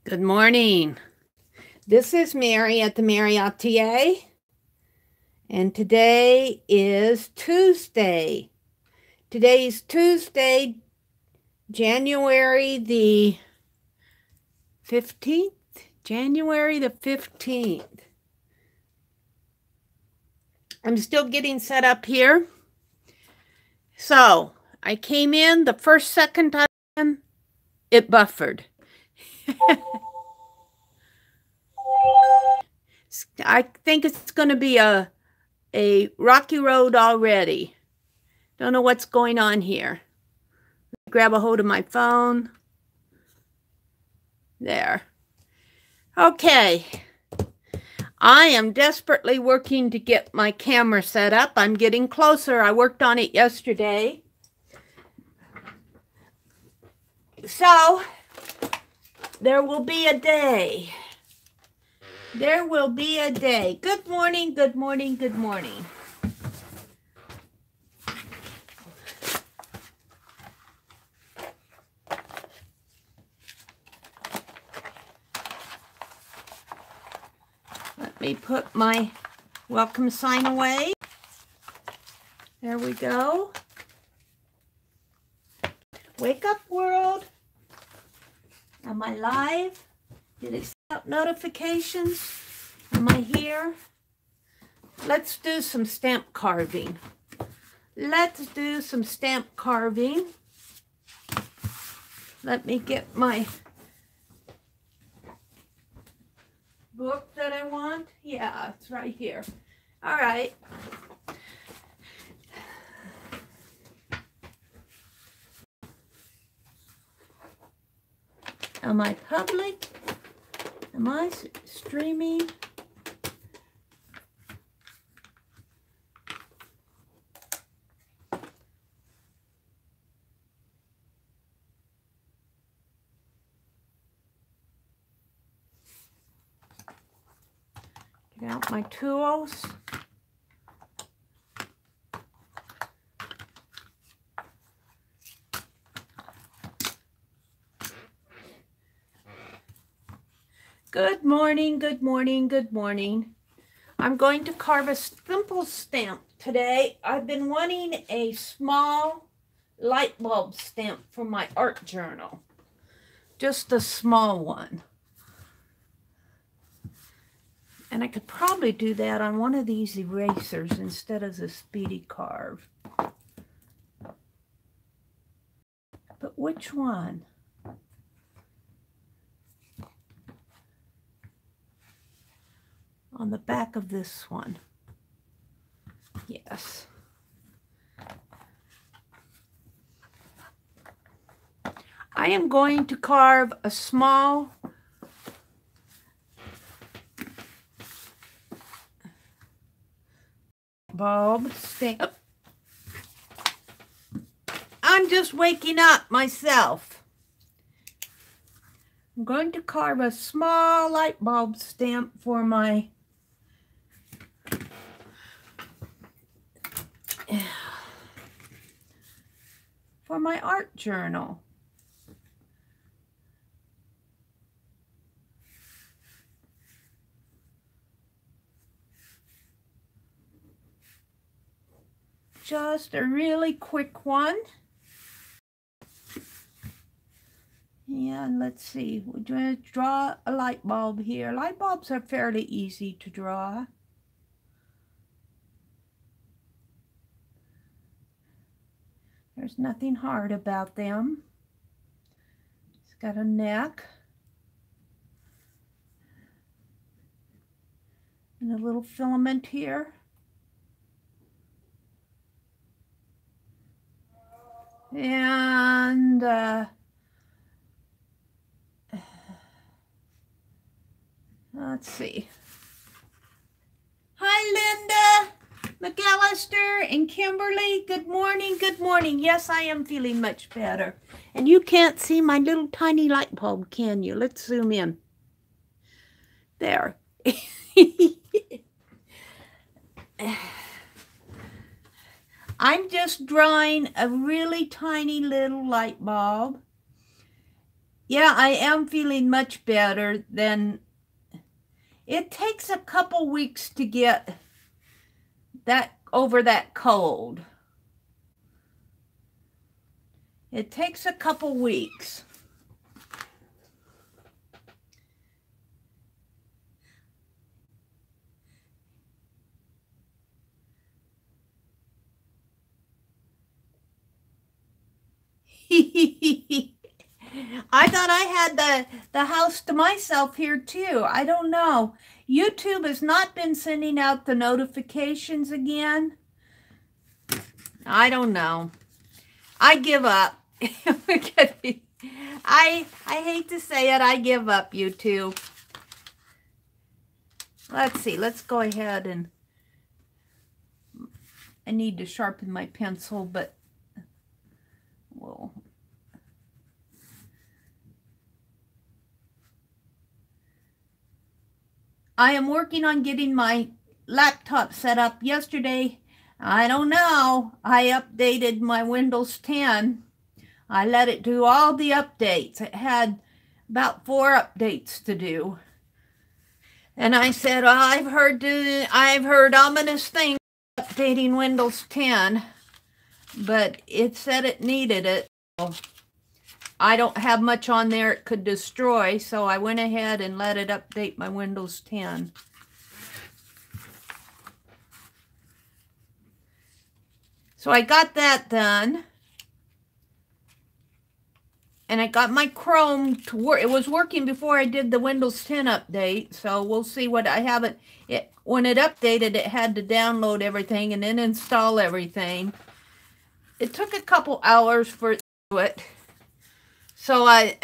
Good morning. This is Meri at TheMeriAtelier, and today is Tuesday. Today's Tuesday, January the 15th. January the 15th. I'm still getting set up here. So, I came in the first second time, it buffered. I think it's going to be a rocky road already. Don't know what's going on here. Grab a hold of my phone. There. Okay. I am desperately working to get my camera set up. I'm getting closer. I worked on it yesterday. So, there will be a day. There will be a day. Good morning, good morning, good morning. Let me put my welcome sign away. There we go. Wake up, world. Am I live? Did it send out notifications? Am I here? Let's do some stamp carving. Let's do some stamp carving. Let me get my book that I want. Yeah, it's right here. All right. Am I public? Am I streaming? Get out my tools. Good morning, good morning, good morning. I'm going to carve a simple stamp today. I've been wanting a small light bulb stamp for my art journal. Just a small one. And I could probably do that on one of these erasers instead of the Speedy Carve. But which one? On the back of this one. Yes. I am going to carve a small bulb stamp. I'm just waking up myself. I'm going to carve a small light bulb stamp for my art journal. Just a really quick one. And let's see, we're going to draw a light bulb here. Light bulbs are fairly easy to draw. There's nothing hard about them. It's got a neck and a little filament here. And let's see. Hi, Linda, McAllister, and Kimberly. Good morning, good morning. Yes, I am feeling much better. And you can't see my little tiny light bulb, can you? Let's zoom in. There. I'm just drawing a really tiny little light bulb. Yeah, I am feeling much better than... It takes a couple weeks to get that over that cold. It takes a couple weeks. I thought I had the house to myself here too. I don't know. YouTube has not been sending out the notifications again. I don't know. I give up. I hate to say it. I give up, YouTube. Let's see. Let's go ahead and... I need to sharpen my pencil, but... Whoa. I am working on getting my laptop set up. Yesterday, I don't know, I updated my Windows 10. I let it do all the updates. It had about 4 updates to do. And I said, well, I've heard ominous things updating Windows 10, but it said it needed it. I don't have much on there it could destroy, so I went ahead and let it update my Windows 10. So I got that done. And I got my Chrome to work. It was working before I did the Windows 10 update, so we'll see what I haven't. When it updated, it had to download everything and then install everything. It took a couple hours for it to do it. So I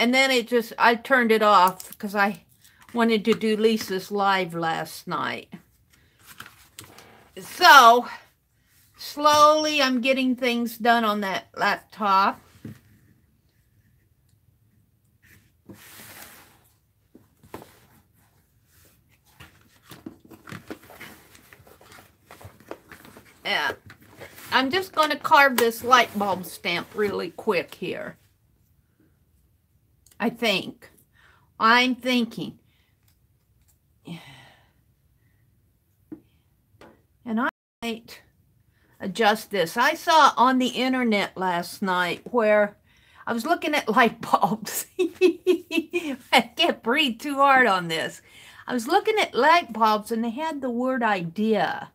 turned it off because I wanted to do Lisa's live last night. So slowly I'm getting things done on that laptop. Yeah, I'm just going to carve this light bulb stamp really quick here. I'm thinking. And I might adjust this. I saw on the internet last night where I was looking at light bulbs. I can't breathe too hard on this. I was looking at light bulbs and they had the word idea.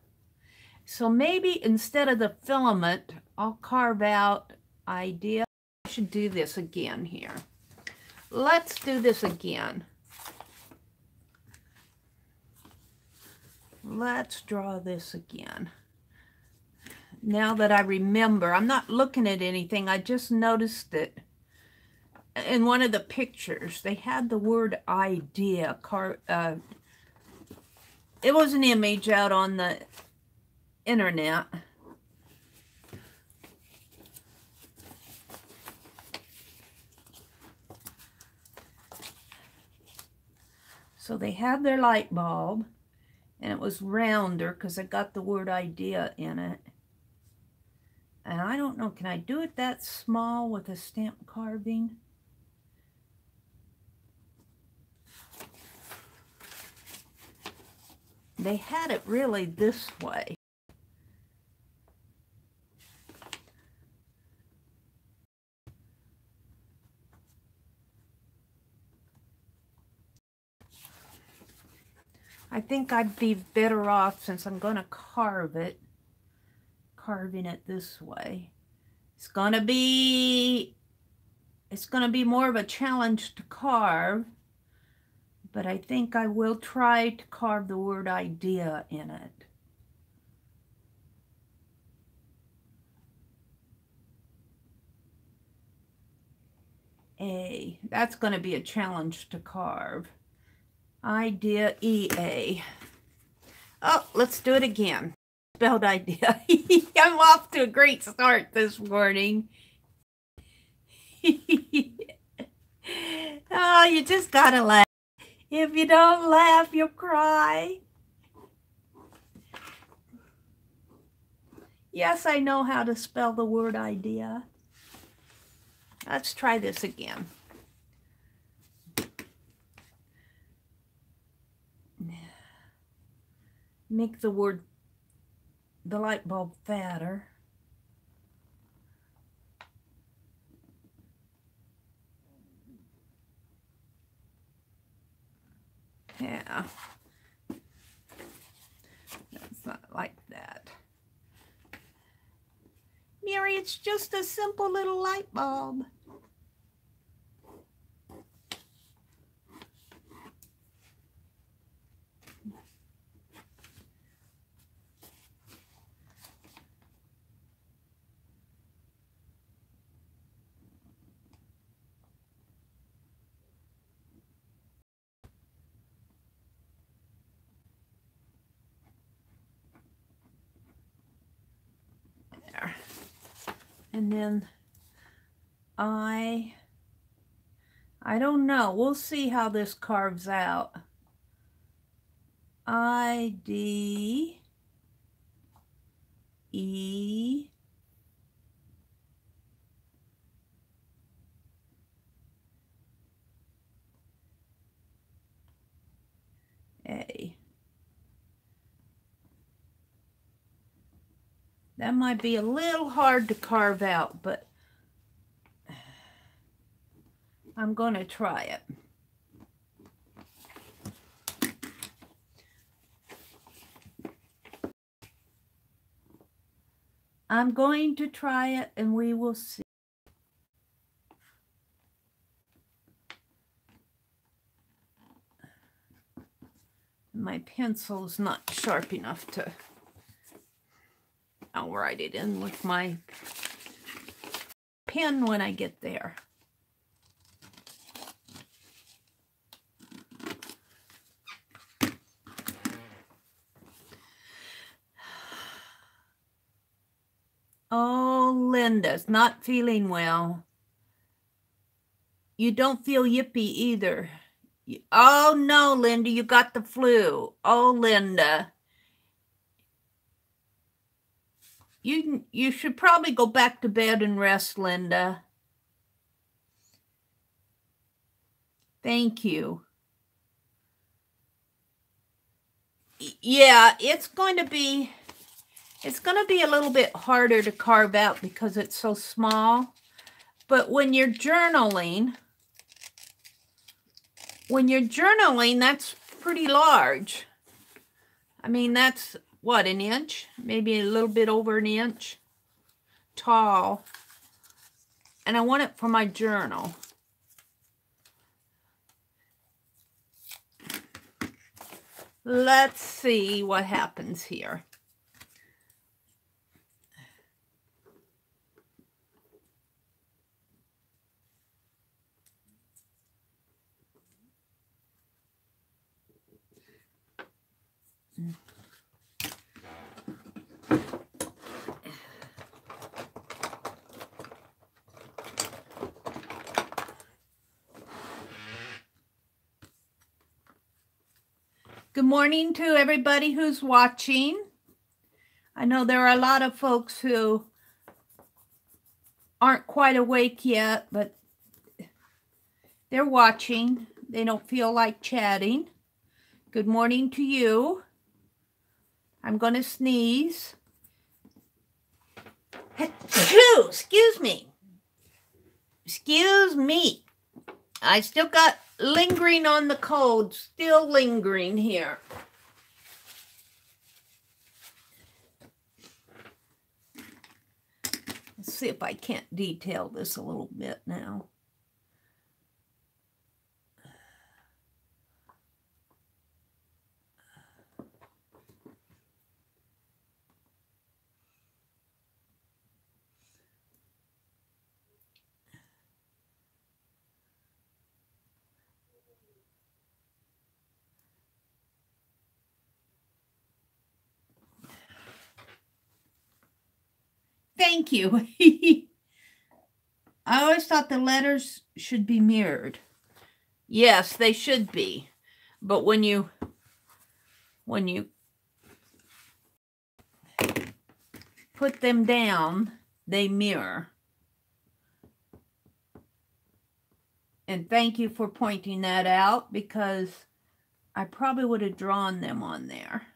So maybe instead of the filament, I'll carve out idea. I should do this again here. Let's do this again. Let's draw this again. Now that I remember, I'm not looking at anything. I just noticed it in one of the pictures. They had the word idea. It was an image out on the internet. So they had their light bulb, and it was rounder because I got the word idea in it. And I don't know, can I do it that small with a stamp carving? They had it really this way. I think I'd be better off, since I'm going to carve it, carving it this way. It's going to be more of a challenge to carve, but I think I will try to carve the word idea in it. That's going to be a challenge to carve. Idea, E-A. Oh, let's do it again. Spelled idea. I'm off to a great start this morning. Oh, you just gotta laugh. If you don't laugh, you'll cry. Yes, I know how to spell the word idea. Let's try this again. make the light bulb fatter. Yeah. That's not like that. Meri, it's just a simple little light bulb. There. And then I don't know. We'll see how this carves out. I, D, E, A. That might be a little hard to carve out, but I'm going to try it. I'm going to try it and we will see. My pencil's not sharp enough to... I'll write it in with my pen when I get there. Oh, Linda's not feeling well. You don't feel yippy either. Oh, no, Linda, you got the flu. Oh, Linda. You should probably go back to bed and rest, Linda. Thank you. Yeah, it's going to be a little bit harder to carve out because it's so small. But when you're journaling, that's pretty large. I mean, that's what, an inch? Maybe a little bit over an inch tall. And I want it for my journal. Let's see what happens here. Good morning to everybody who's watching. I know there are a lot of folks who aren't quite awake yet, but they're watching. They don't feel like chatting. Good morning to you. I'm going to sneeze. Achoo! Excuse me. Excuse me. I still got lingering on the cold, still lingering here. Let's see if I can't detail this a little bit now. Thank you. I always thought the letters should be mirrored. Yes, they should be. But when you put them down, they mirror. And thank you for pointing that out, because I probably would have drawn them on there.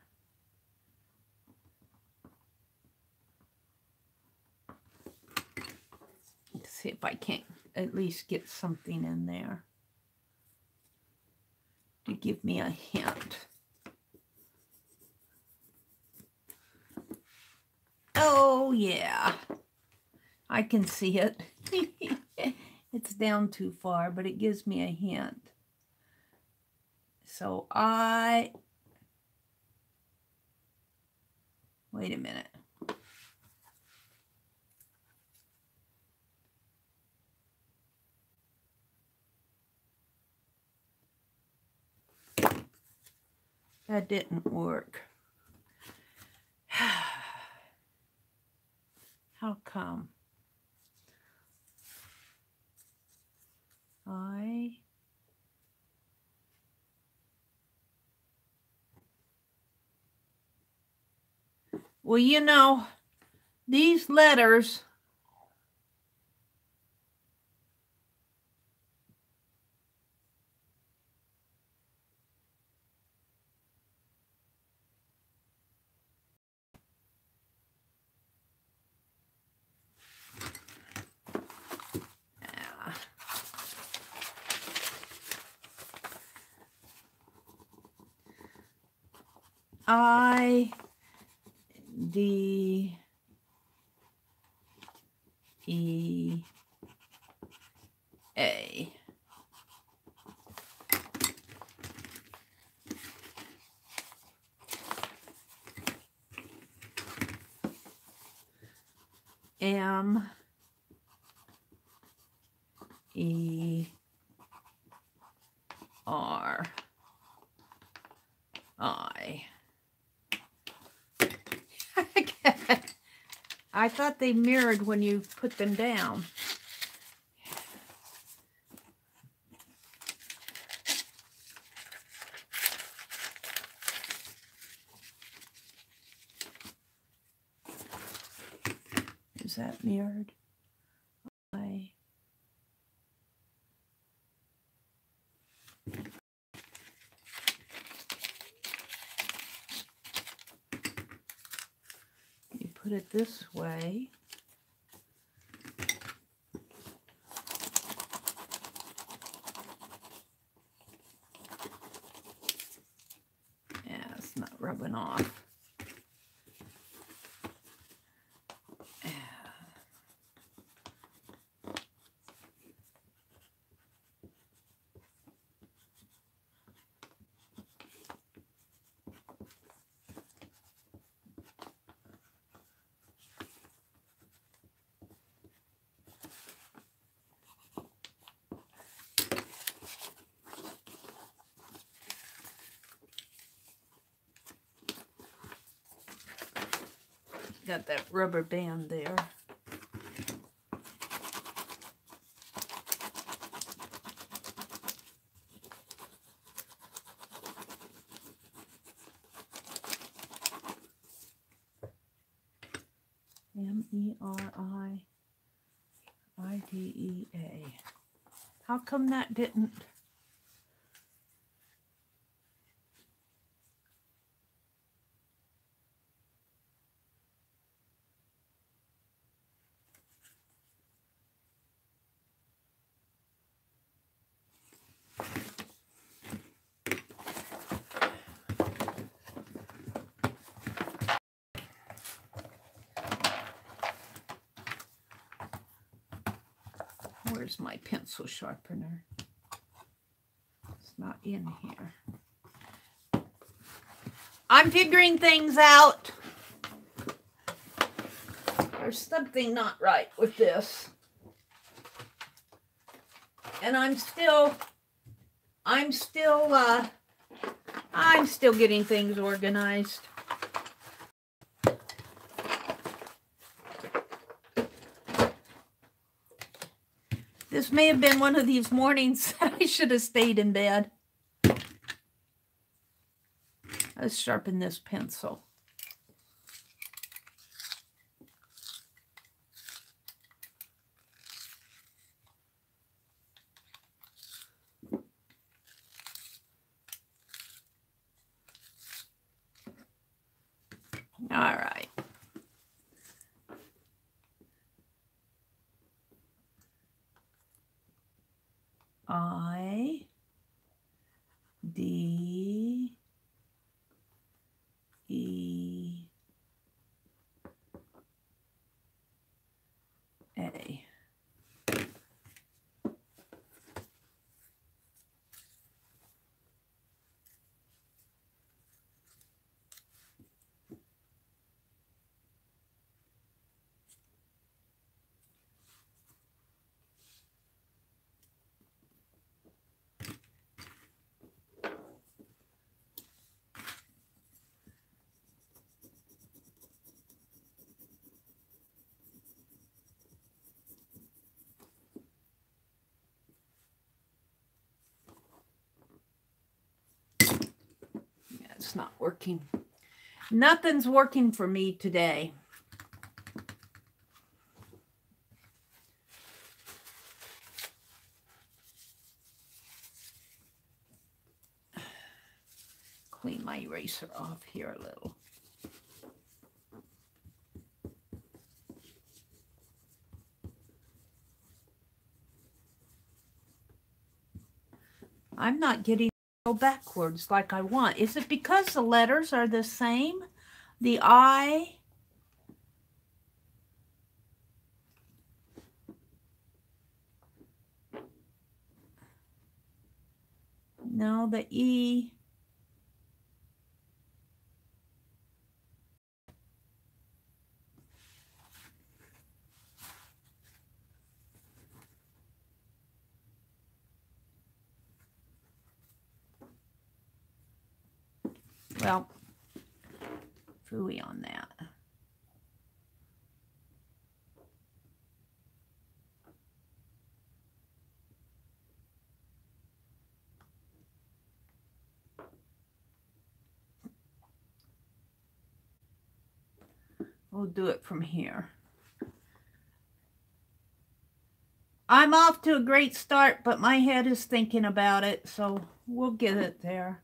see if I can't at least get something in there to give me a hint. Oh, yeah. I can see it. It's down too far, but it gives me a hint. So wait a minute. That didn't work. How come? Well, you know, these letters I, D, E, A. M, E, R, I. I thought they mirrored when you put them down. Is that mirrored? I. You put it this way. Yeah, it's not rubbing off. Got that rubber band there. M-E-R-I-I-D-E-A. How come that didn't? Where's my pencil sharpener? It's not in here. I'm figuring things out. There's something not right with this. And I'm still getting things organized. This may have been one of these mornings that I should have stayed in bed. Let's sharpen this pencil. All right. I, D, E, A. It's not working. Nothing's working for me today. Clean my eraser off here a little. I'm not getting go backwards like I want. Is it because the letters are the same? The I, no, the E, well, phooey on that. We'll do it from here. I'm off to a great start, but my head is thinking about it, so we'll get it there.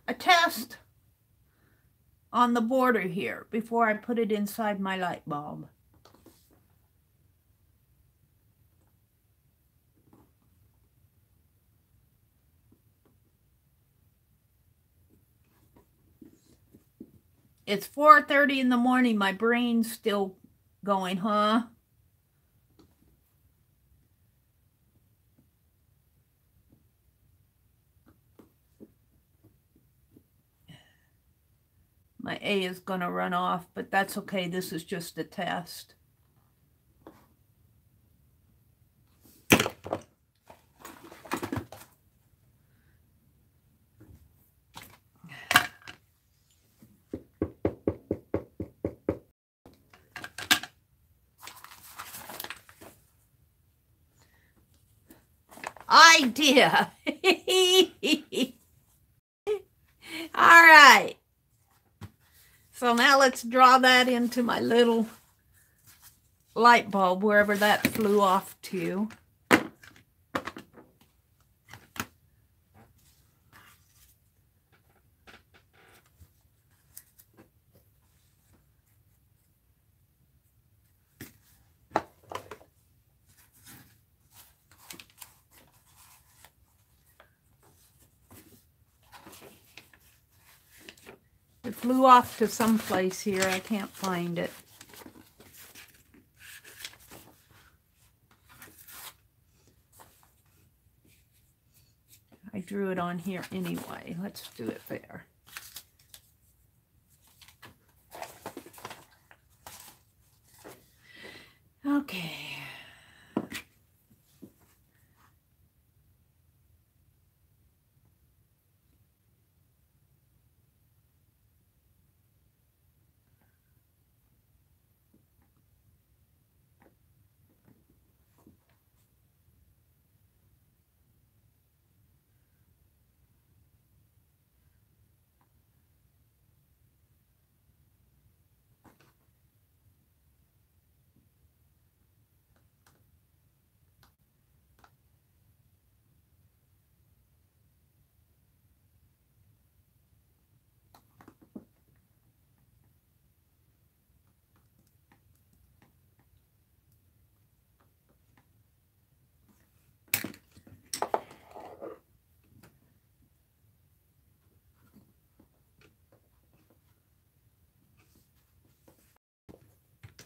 A test on the border here before I put it inside my light bulb. It's 4:30 in the morning. My brain's still going, huh? My A is going to run off, but that's okay. This is just a test. Idea. All right. So now let's draw that into my little light bulb, wherever that flew off to. It flew off to someplace here. I can't find it. I drew it on here anyway. Let's do it there. Okay.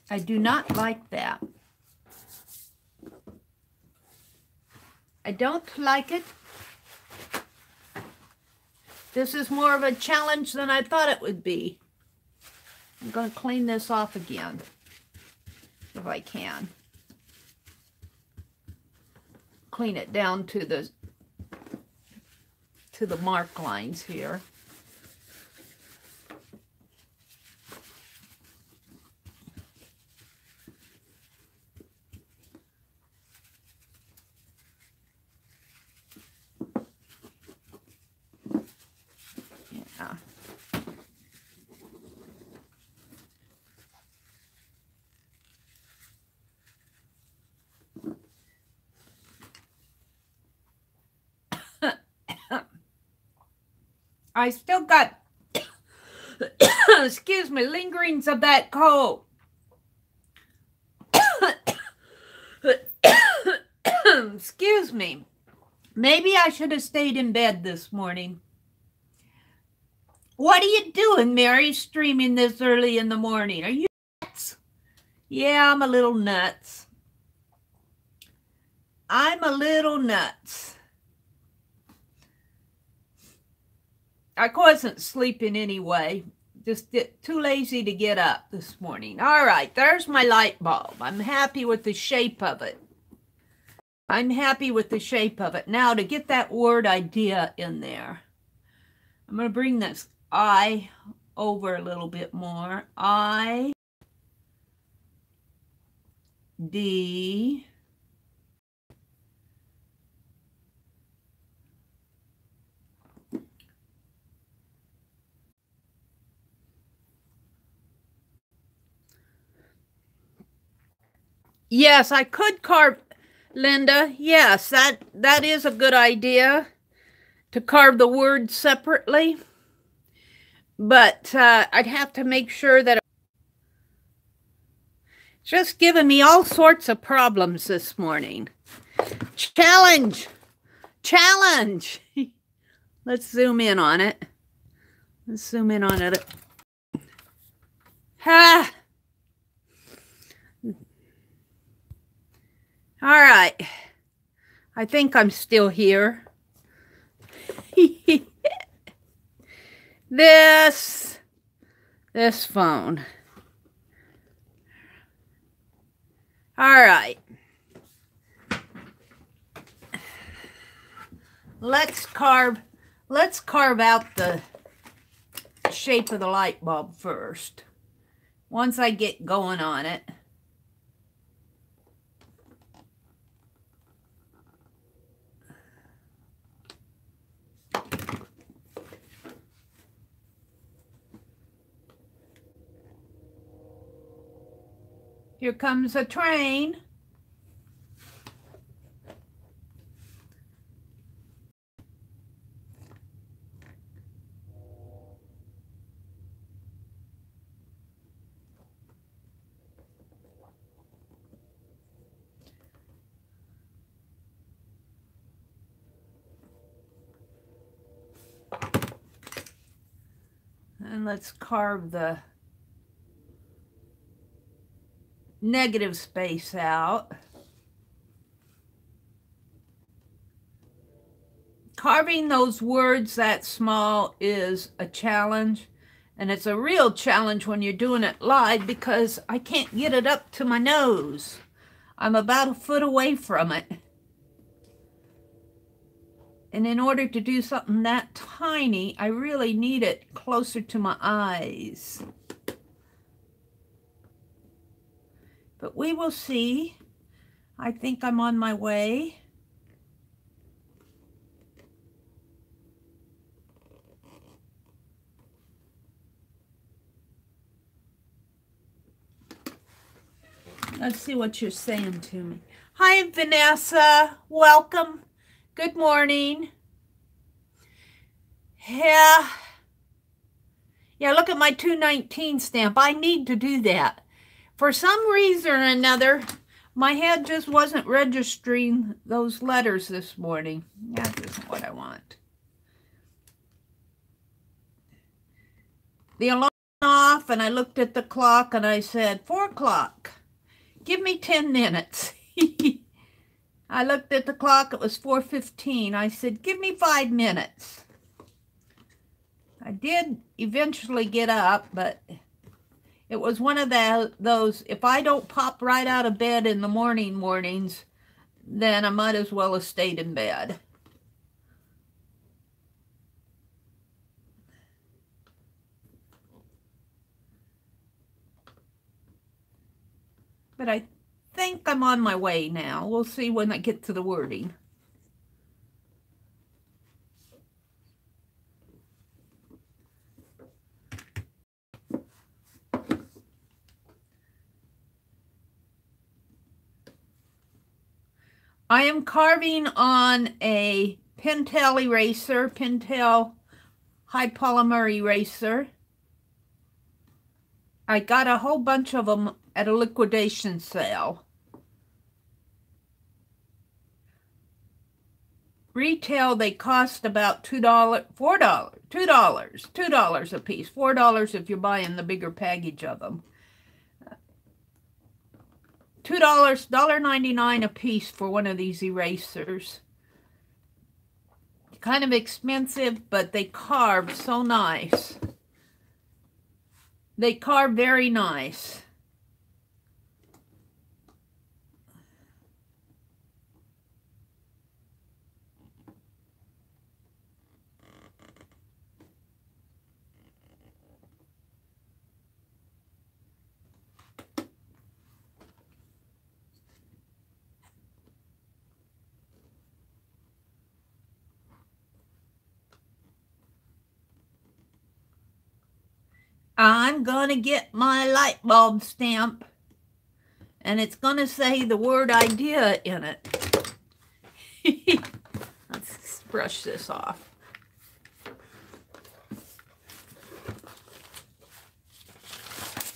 I do not like that. I don't like it. This is more of a challenge than I thought it would be. I'm going to clean this off again, if I can. Clean it down to the mark lines here. I still got, excuse me, lingerings of that cold. Excuse me. Maybe I should have stayed in bed this morning. What are you doing, Meri, streaming this early in the morning? Are you nuts? Yeah, I'm a little nuts. I'm a little nuts. I wasn't sleeping anyway. Just too lazy to get up this morning. All right, there's my light bulb. I'm happy with the shape of it. I'm happy with the shape of it. Now, to get that word idea in there, I'm going to bring this I over a little bit more. I, D, yes, I could carve, Linda. Yes, that is a good idea, to carve the words separately. But I'd have to make sure that it's just giving me all sorts of problems this morning. Challenge! Challenge! Let's zoom in on it. Let's zoom in on it. Ha! All right. I think I'm still here. This phone. All right. Let's carve out the shape of the light bulb first. Once I get going on it. Here comes a train. And let's carve the negative space out. Carving those words that small is a challenge, and it's a real challenge when you're doing it live because I can't get it up to my nose. I'm about a foot away from it. And in order to do something that tiny, I really need it closer to my eyes. But we will see. I think I'm on my way. Let's see what you're saying to me. Hi, Vanessa. Welcome. Good morning. Yeah, look at my 219 stamp. I need to do that. For some reason or another, my head just wasn't registering those letters this morning. That isn't what I want. The alarm went off, and I looked at the clock, and I said, 4 o'clock. Give me 10 minutes. I looked at the clock. It was 4:15. I said, give me 5 minutes. I did eventually get up, but it was one of those, if I don't pop right out of bed in the mornings, then I might as well have stayed in bed. But I think I'm on my way now. We'll see when I get to the wording. I am carving on a Pentel eraser, Pentel high polymer eraser. I got a whole bunch of them at a liquidation sale. Retail, they cost about $2 a piece. $4 if you're buying the bigger package of them. $2, $1.99 a piece for one of these erasers. Kind of expensive, but they carve so nice. They carve very nice. I'm going to get my light bulb stamp, and it's going to say the word idea in it. Let's brush this off.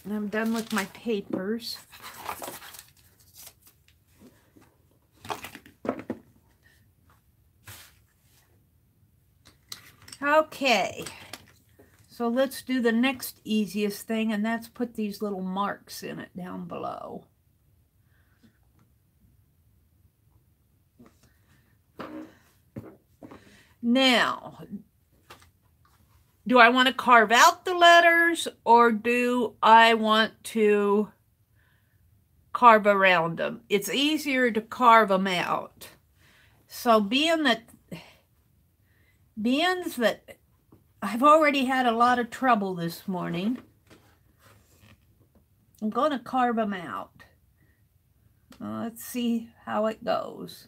And I'm done with my papers. Okay. So let's do the next easiest thing, and that's put these little marks in it down below. Now, do I want to carve out the letters, or do I want to carve around them? It's easier to carve them out. So being that I've already had a lot of trouble this morning, I'm going to carve them out. Let's see how it goes.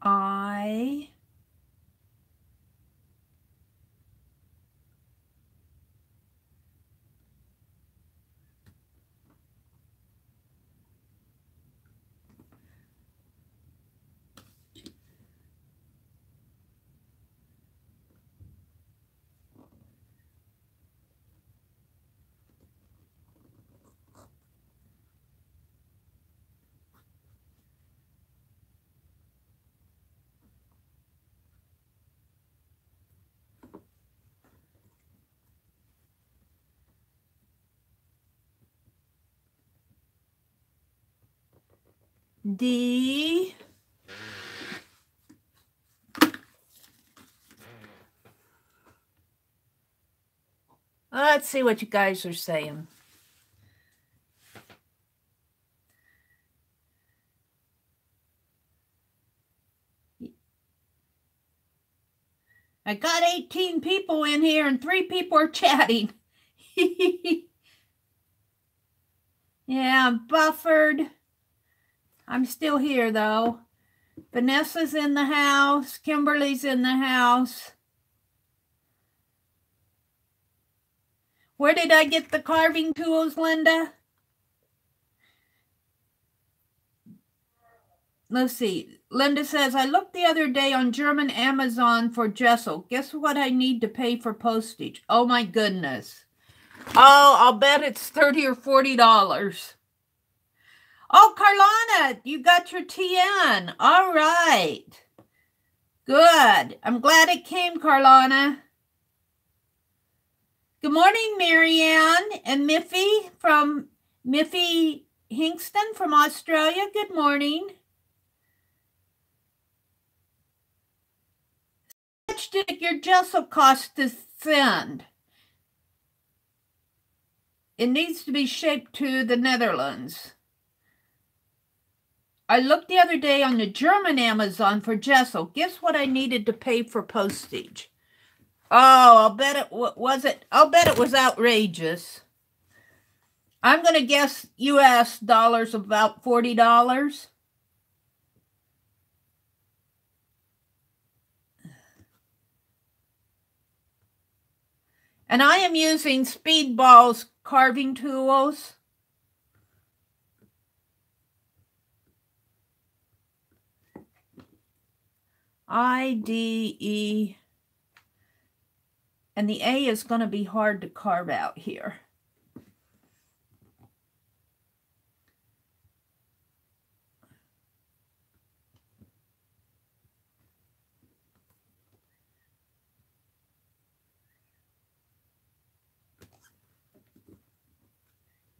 I D. Let's see what you guys are saying. I got 18 people in here and 3 people are chatting. Yeah, I'm buffered. I'm still here though. Vanessa's in the house. Kimberly's in the house. Where did I get the carving tools, Linda? Let's see. Linda says, I looked the other day on German Amazon for gesso. Guess what I need to pay for postage? Oh my goodness. Oh, I'll bet it's $30 or $40. Oh, Carlana, you got your TN. All right. Good. I'm glad it came, Carlana. Good morning, Marianne and Miffy from Miffy Hingston from Australia. Good morning. How much did your gesso cost to send? It needs to be shaped to the Netherlands. I looked the other day on the German Amazon for gesso. Guess what I needed to pay for postage? Oh, I'll bet it I'll bet it was outrageous. I'm going to guess US dollars about $40. And I am using Speedball's carving tools. IDE. And the A is going to be hard to carve out here.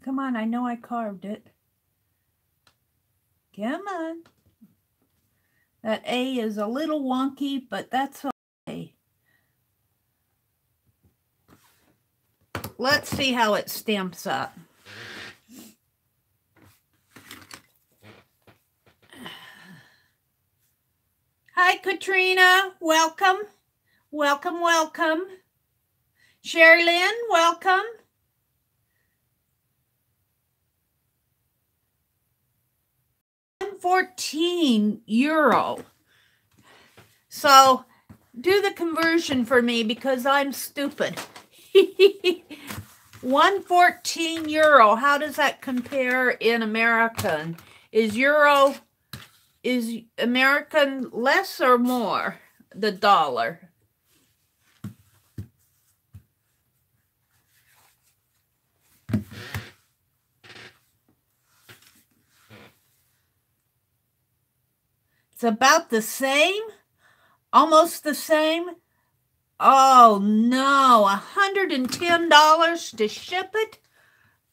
Come on, I know I carved it. Come on. That A is a little wonky, but that's okay. Let's see how it stamps up. Hi, Katrina. Welcome. Welcome, welcome. Sherilyn, welcome. €14. So do the conversion for me because I'm stupid. €114. How does that compare in American? Is American less or more? The dollar. It's about the same, almost the same. Oh no, $110 to ship it?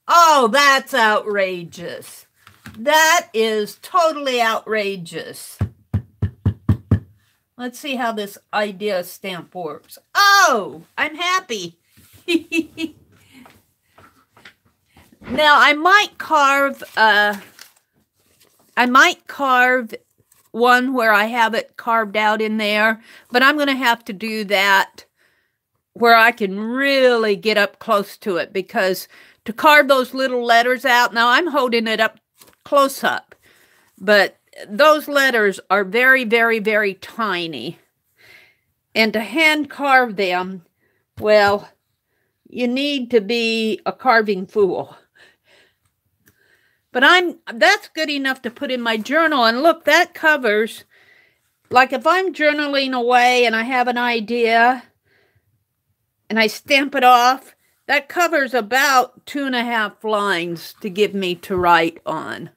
Oh, that's outrageous. That is totally outrageous. Let's see how this idea stamp works. Oh, I'm happy. Now I might carve one where I have it carved out in there, but I'm going to have to do that where I can really get up close to it, because to carve those little letters out, now I'm holding it up close up, but those letters are very, very, very tiny. And to hand carve them, well, you need to be a carving fool. But that's good enough to put in my journal. And look, that covers, like if I'm journaling away and I have an idea and I stamp it off, that covers about 2.5 lines to give me to write on.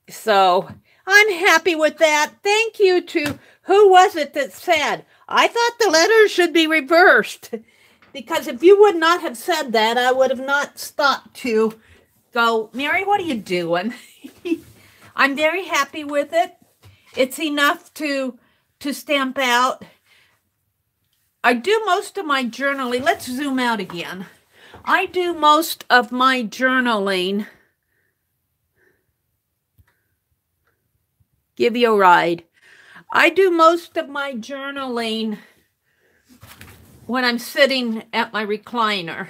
So I'm happy with that. Thank you to, who was it that said, I thought the letters should be reversed. Because if you would not have said that, I would have not stopped to go, Meri, what are you doing? I'm very happy with it. It's enough to stamp out. I do most of my journaling. Let's zoom out again. I do most of my journaling. Give you a ride. I do most of my journaling when I'm sitting at my recliner.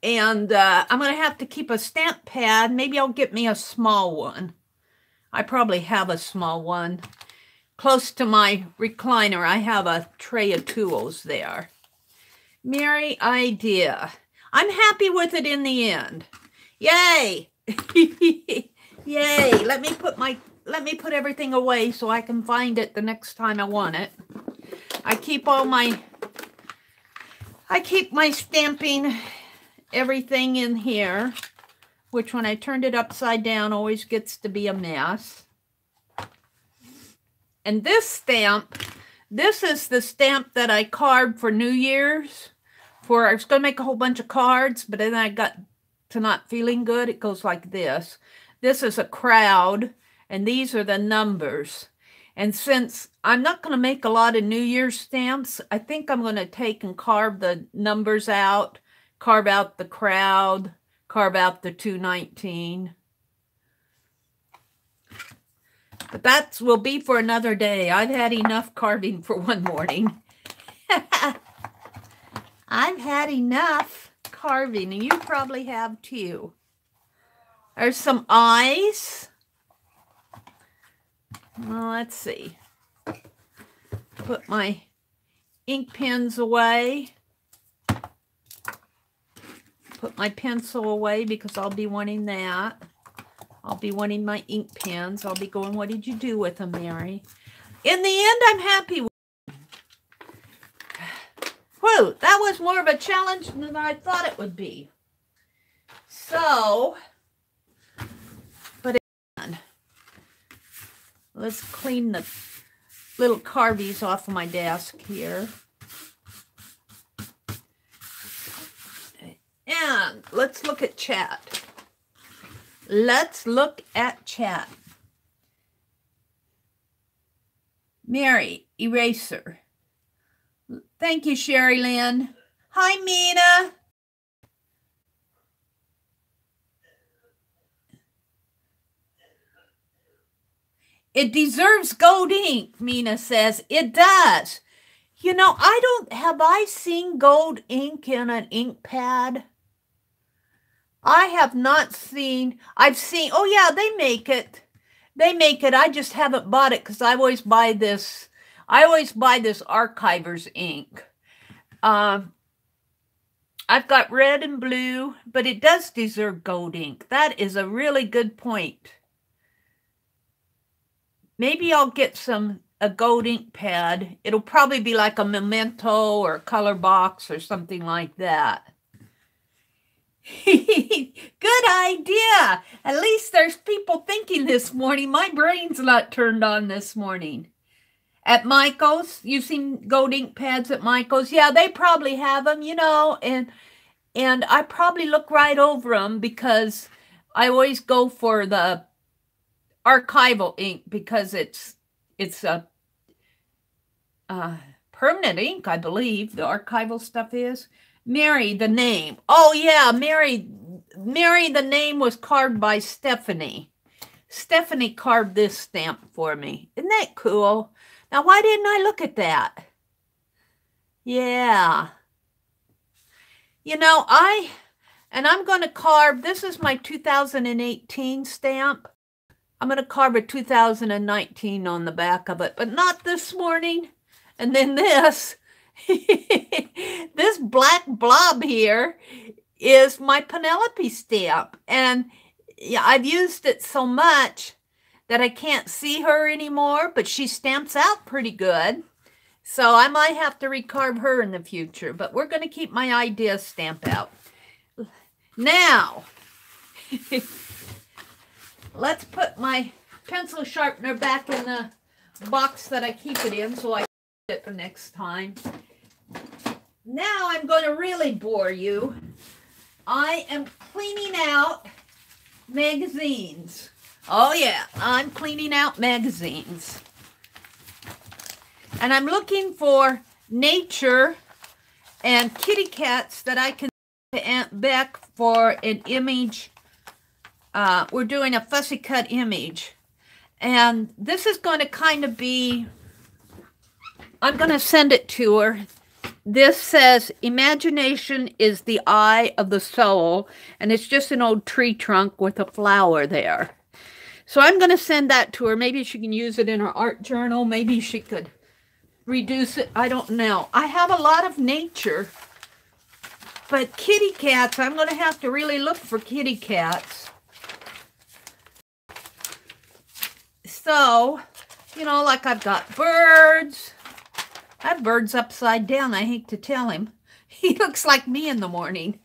And I'm going to have to keep a stamp pad. Maybe I'll get me a small one. I probably have a small one. Close to my recliner, I have a tray of tools there. Meri idea. I'm happy with it in the end. Yay! Yay! Let me put everything away so I can find it the next time I want it. I keep my stamping everything in here, which when I turned it upside down always gets to be a mess. And this stamp, this is the stamp that I carved for New Year's. I was going to make a whole bunch of cards, but then I got to not feeling good. It goes like this. This is a crowd, and these are the numbers. And since I'm not going to make a lot of New Year's stamps, I think I'm going to take and carve the numbers out, carve out the crowd, carve out the 219. But that will be for another day. I've had enough carving for one morning. I've had enough carving, and you probably have too. There's some eyes. Well, let's see. Put my ink pens away. Put my pencil away because I'll be wanting that. I'll be wanting my ink pens. I'll be going, what did you do with them, Meri? In the end, I'm happy with them. Whew, that was more of a challenge than I thought it would be. So, but again, let's clean the little carvies off of my desk here. And let's look at chat. Let's look at chat. Meri, eraser. Thank you, Sherry Lynn. Hi, Mina. It deserves gold ink, Mina says. It does. You know, have I seen gold ink in an ink pad? I have not seen, I've seen, oh yeah, they make it. They make it. I just haven't bought it because I always buy this Archiver's ink. I've got red and blue, but it does deserve gold ink. That is a really good point. Maybe I'll get a gold ink pad. It'll probably be like a Memento or a color box or something like that. Good idea. At least there's people thinking this morning. My brain's not turned on this morning. At Michael's, you've seen gold ink pads at Michael's. Yeah, they probably have them, you know, and I probably look right over them because I always go for the archival ink because it's a permanent ink, I believe. The archival stuff is. Meri, the name. Oh, yeah, Meri, the name was carved by Stephanie. Stephanie carved this stamp for me. Isn't that cool? Now, why didn't I look at that? Yeah. You know, I'm going to carve, this is my 2018 stamp. I'm going to carve a 2019 on the back of it, but not this morning. And then this. This black blob here is my Penelope stamp, and yeah, I've used it so much that I can't see her anymore, but she stamps out pretty good, so I might have to recarve her in the future, but we're going to keep my idea stamp out. Now, let's put my pencil sharpener back in the box that I keep it in so I can use it for next time. Now I'm going to really bore you. I am cleaning out magazines. Oh yeah, I'm cleaning out magazines. And I'm looking for nature and kitty cats that I can to Aunt Beck for an image. We're doing a fussy cut image. And this is going to kind of be, I'm going to send it to her. This says, imagination is the eye of the soul. And it's just an old tree trunk with a flower there. So I'm going to send that to her. Maybe she can use it in her art journal. Maybe she could reduce it. I don't know. I have a lot of nature. But kitty cats, I'm going to have to really look for kitty cats. So, you know, like I've got birds. I have birds upside down. I hate to tell him. He looks like me in the morning.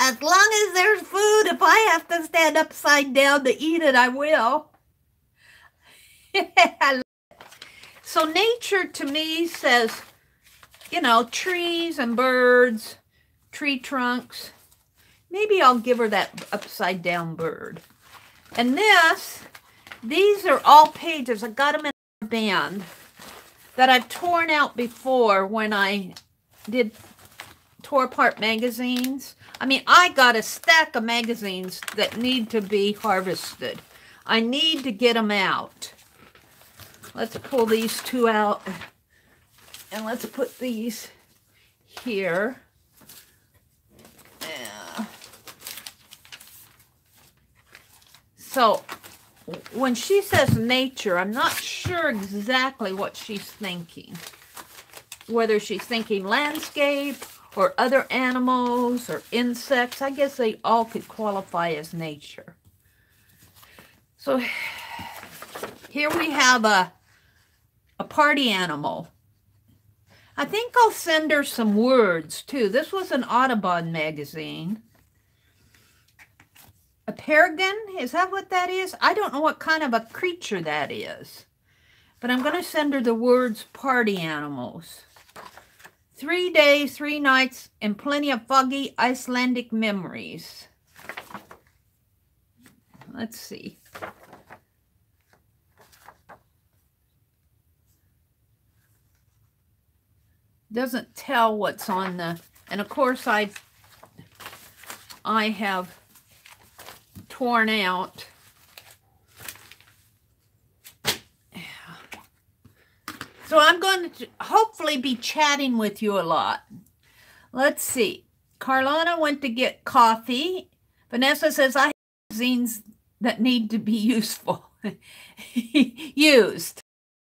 As long as there's food, if I have to stand upside down to eat it, I will. So nature to me says, you know, trees and birds, tree trunks. Maybe I'll give her that upside down bird. And these are all pages. I got them in a band that I've torn out before when I tore apart magazines. I mean, I got a stack of magazines that need to be harvested. I need to get them out. Let's pull these two out. And let's put these here. So, when she says nature, I'm not sure exactly what she's thinking. Whether she's thinking landscape or other animals or insects. I guess they all could qualify as nature. So, here we have a party animal. I think I'll send her some words, too. This was an Audubon magazine. A peregrine? Is that what that is? I don't know what kind of a creature that is. But I'm going to send her the words party animals. 3 days, 3 nights, and plenty of foggy Icelandic memories. Let's see. Doesn't tell what's on the, and of course I have torn out. So I'm going to hopefully be chatting with you a lot. Let's see. Carlana went to get coffee. Vanessa says, I have magazines that need to be useful. Used.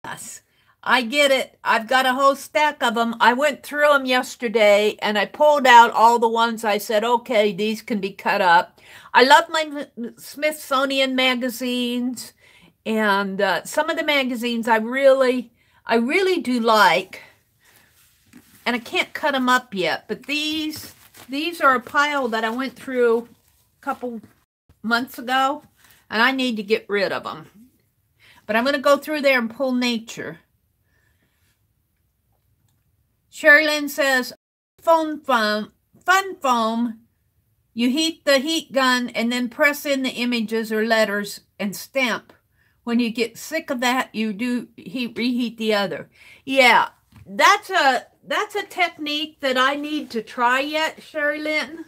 Yes. I get it. I've got a whole stack of them. I went through them yesterday and I pulled out all the ones I said, okay, these can be cut up. I love my Smithsonian magazines, and some of the magazines I really do like, and I can't cut them up yet, but these are a pile that I went through a couple months ago, and I need to get rid of them. But I'm going to go through there and pull nature. Sherry Lynn says, fun foam. You heat the heat gun and then press in the images or letters and stamp. When you get sick of that, you do reheat the other. Yeah, that's a technique that I need to try yet, Sherry Lynn.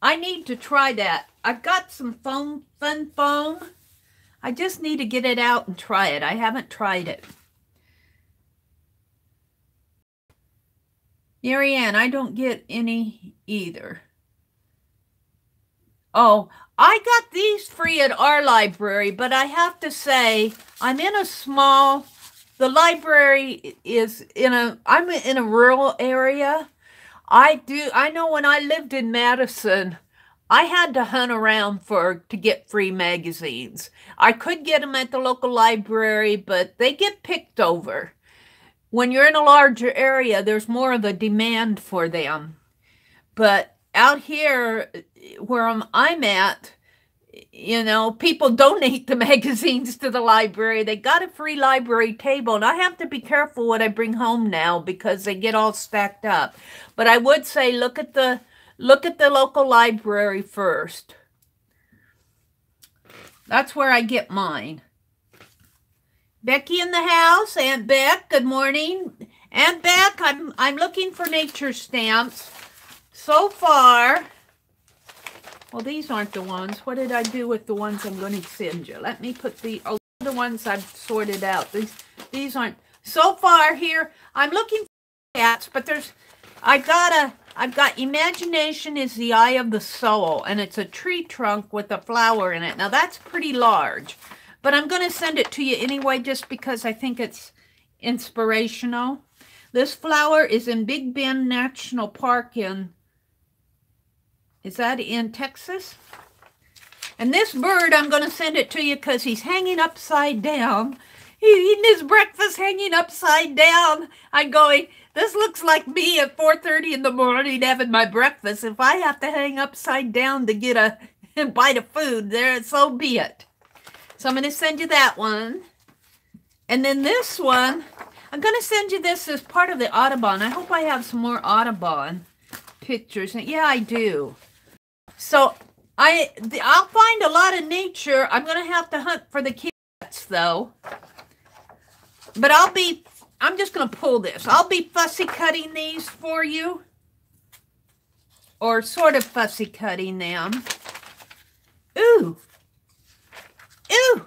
I need to try that. I've got some fun foam. I just need to get it out and try it. I haven't tried it. Mary Ann, I don't get any either. Oh, I got these free at our library, but I have to say, I'm in a small, the library is I'm in a rural area. I know when I lived in Madison, I had to hunt around to get free magazines. I could get them at the local library, but they get picked over. When you're in a larger area, there's more of a demand for them. But out here, where I'm at, you know, people donate the magazines to the library. They got a free library table, and I have to be careful what I bring home now because they get all stacked up. But I would say, look at the look at the local library first. That's where I get mine. Becky in the house. Aunt Beck, good morning. Aunt Beck, I'm looking for nature stamps. So far, well, these aren't the ones. What did I do with the ones I'm going to send you? Let me put the ones I've sorted out. These aren't. So far here, I'm looking for cats, but I've got Imagination is the Eye of the Soul, and it's a tree trunk with a flower in it. Now, that's pretty large, but I'm going to send it to you anyway just because I think it's inspirational. This flower is in Big Bend National Park is that in Texas? And this bird, I'm going to send it to you because he's hanging upside down. He's eating his breakfast hanging upside down. I'm going, this looks like me at 4:30 in the morning having my breakfast. If I have to hang upside down to get a bite of food, there, so be it. So I'm going to send you that one. And then this one, I'm going to send you this as part of the Audubon. I hope I have some more Audubon pictures. Yeah, I do. So I'll find a lot of nature. I'm going to have to hunt for the cats, though. But I'm just going to pull this. I'll be fussy cutting these for you. Or sort of fussy cutting them. Ooh. Ooh.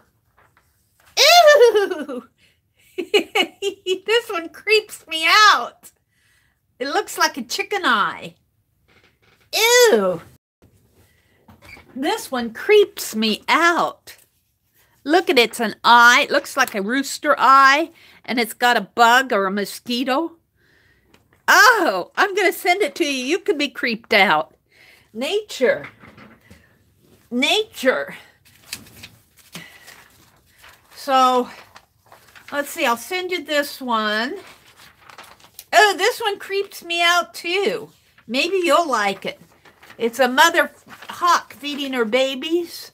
Ooh. This one creeps me out. It looks like a chicken eye. Ew. This one creeps me out. Look at it, it's an eye. It looks like a rooster eye, and it's got a bug or a mosquito. Oh, I'm going to send it to you. You could be creeped out. Nature. Nature. So, let's see. I'll send you this one. Oh, this one creeps me out, too. Maybe you'll like it. It's a mother hawk feeding her babies.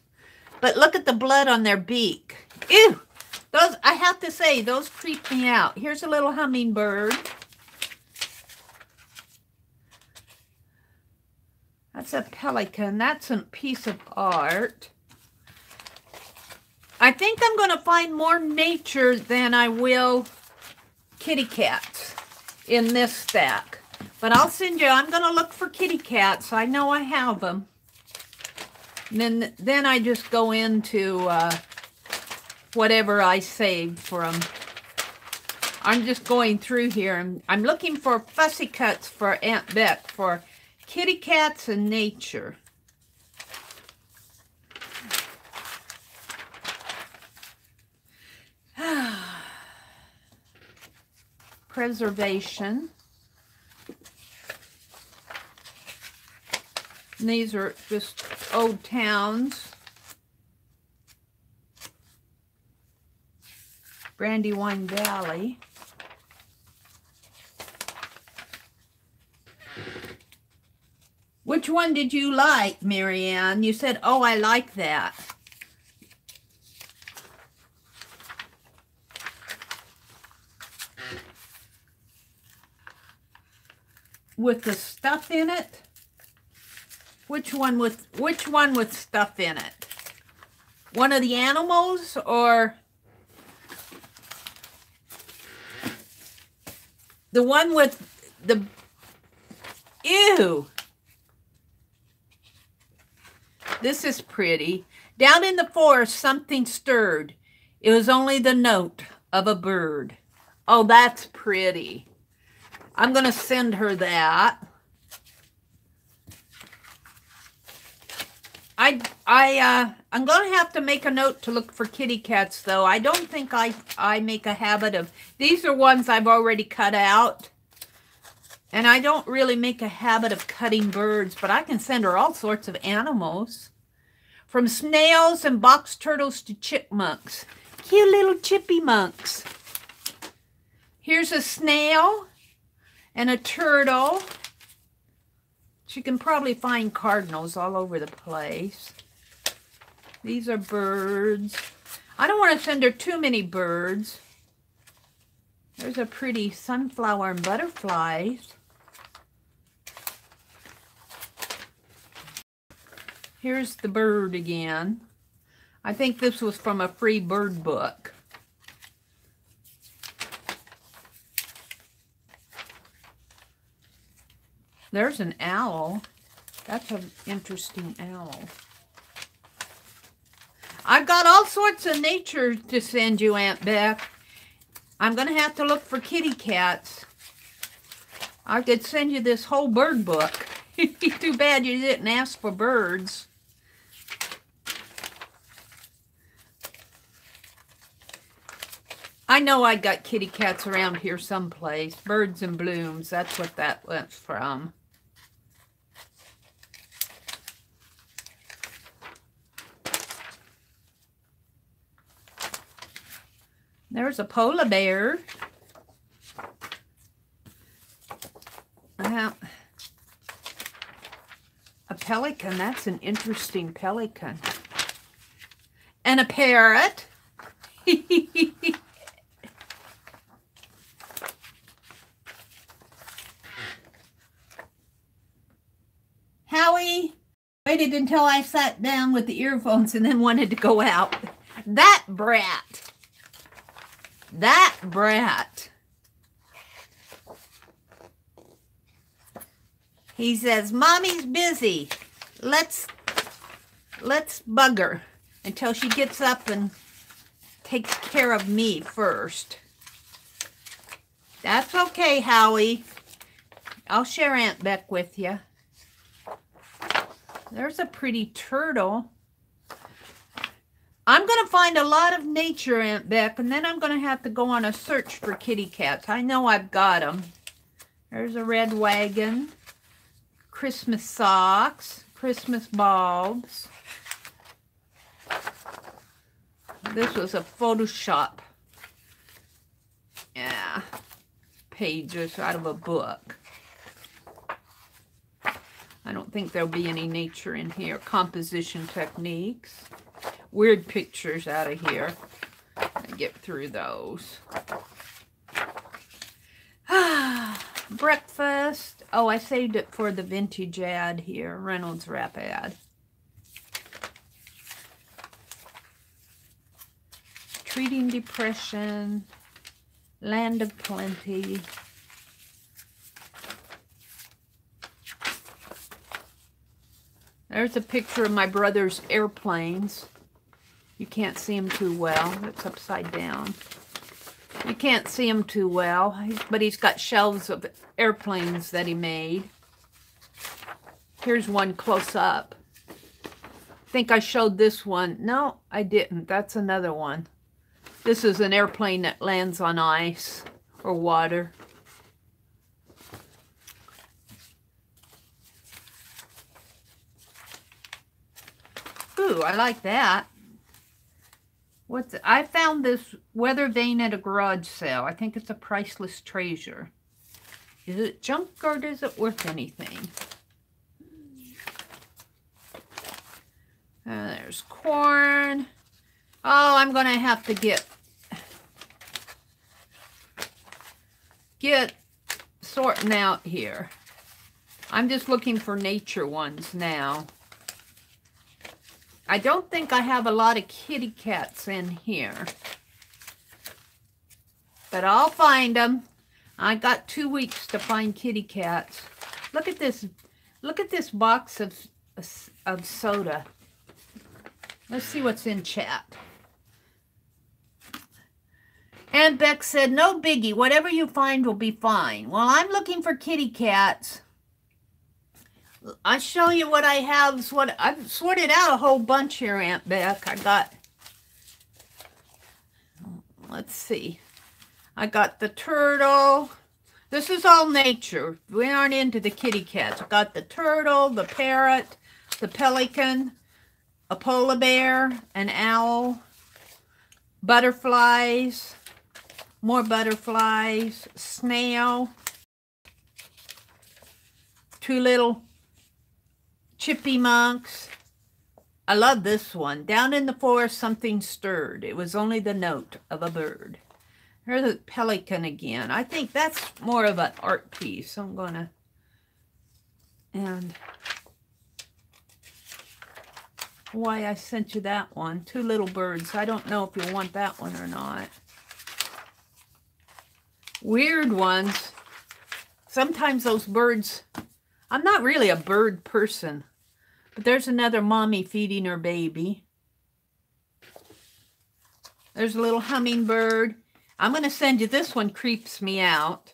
But look at the blood on their beak. Ew! Those, I have to say, those creep me out. Here's a little hummingbird. That's a pelican. That's a piece of art. I think I'm going to find more nature than I will kitty cats in this stack. But I'll send you, I'm going to look for kitty cats. I know I have them. And then I just go into whatever I saved from. I'm just going through here. And I'm looking for fussy cuts for Aunt Beck for kitty cats and nature. Preservation. And these are just old towns. Brandywine Valley. Which one did you like, Marianne? You said, oh, I like that. With the stuff in it? Which one with stuff in it? One of the animals or the one with the, ew. This is pretty. Down in the forest, something stirred. It was only the note of a bird. Oh, that's pretty. I'm going to send her that. I'm going to have to make a note to look for kitty cats, though. I don't think I make a habit of... These are ones I've already cut out. And I don't really make a habit of cutting birds, but I can send her all sorts of animals. From snails and box turtles to chipmunks. Cute little chippy monks. Here's a snail and a turtle. You can probably find cardinals all over the place. These are birds. I don't want to send her too many birds. There's a pretty sunflower and butterflies. Here's the bird again. I think this was from a free bird book. There's an owl. That's an interesting owl. I've got all sorts of nature to send you, Aunt Beck. I'm going to have to look for kitty cats. I could send you this whole bird book. Too bad you didn't ask for birds. I know I got kitty cats around here someplace. Birds and Blooms, that's what that went from. There's a polar bear. A pelican, that's an interesting pelican. And a parrot. Howie waited until I sat down with the earphones and then wanted to go out. That brat. That brat. He says, Mommy's busy. Let's bug her until she gets up and takes care of me first. That's okay, Howie. I'll share Aunt Beck with you. There's a pretty turtle. I'm going to find a lot of nature, Aunt Beck, and then I'm going to have to go on a search for kitty cats. I know I've got them. There's a red wagon. Christmas socks. Christmas bulbs. This was a Photoshop. Yeah. Pages out of a book. I don't think there'll be any nature in here. Composition techniques. Weird pictures out of here. I get through those. Breakfast. Oh, I saved it for the vintage ad here. Reynolds Wrap ad. Treating depression. Land of plenty. There's a picture of my brother's airplanes. You can't see them too well. It's upside down. You can't see him too well, but he's got shelves of airplanes that he made. Here's one close up. I think I showed this one. No, I didn't. That's another one. This is an airplane that lands on ice or water. Ooh, I like that. I found this weather vane at a garage sale. I think it's a priceless treasure. Is it junk or is it worth anything? There's corn. Oh, I'm going to have to get sorting out here. I'm just looking for nature ones now. I don't think I have a lot of kitty cats in here. But I'll find them. I got 2 weeks to find kitty cats. Look at this. Look at this box of soda. Let's see what's in chat. Aunt Beck said, no biggie. Whatever you find will be fine. Well, I'm looking for kitty cats. I'll show you what I have. I've sorted out a whole bunch here, Aunt Beck. I got, let's see. I got the turtle. This is all nature. We aren't into the kitty cats. I got the turtle, the parrot, the pelican, a polar bear, an owl, butterflies, more butterflies, snail, 2 little chippy monks. I love this one. Down in the forest, something stirred. It was only the note of a bird. Here's the pelican again. I think that's more of an art piece. I'm gonna, and why I sent you that one. Two little birds. I don't know if you want that one or not. Weird ones. Sometimes those birds, I'm not really a bird person, but there's another mommy feeding her baby. There's a little hummingbird. I'm going to send you this one, creeps me out,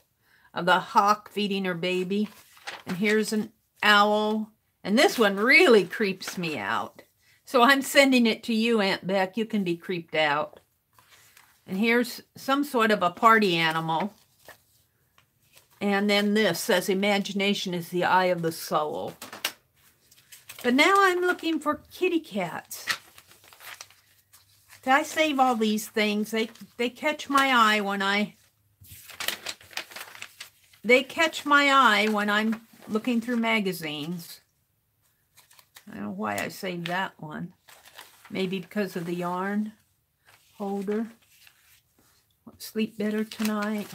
of the hawk feeding her baby. And here's an owl. And this one really creeps me out. So I'm sending it to you, Aunt Beck. You can be creeped out. And here's some sort of a party animal. And then this says, imagination is the eye of the soul. But now I'm looking for kitty cats. I save all these things. They catch my eye when I'm looking through magazines. I don't know why I saved that one. Maybe because of the yarn holder. Sleep better tonight.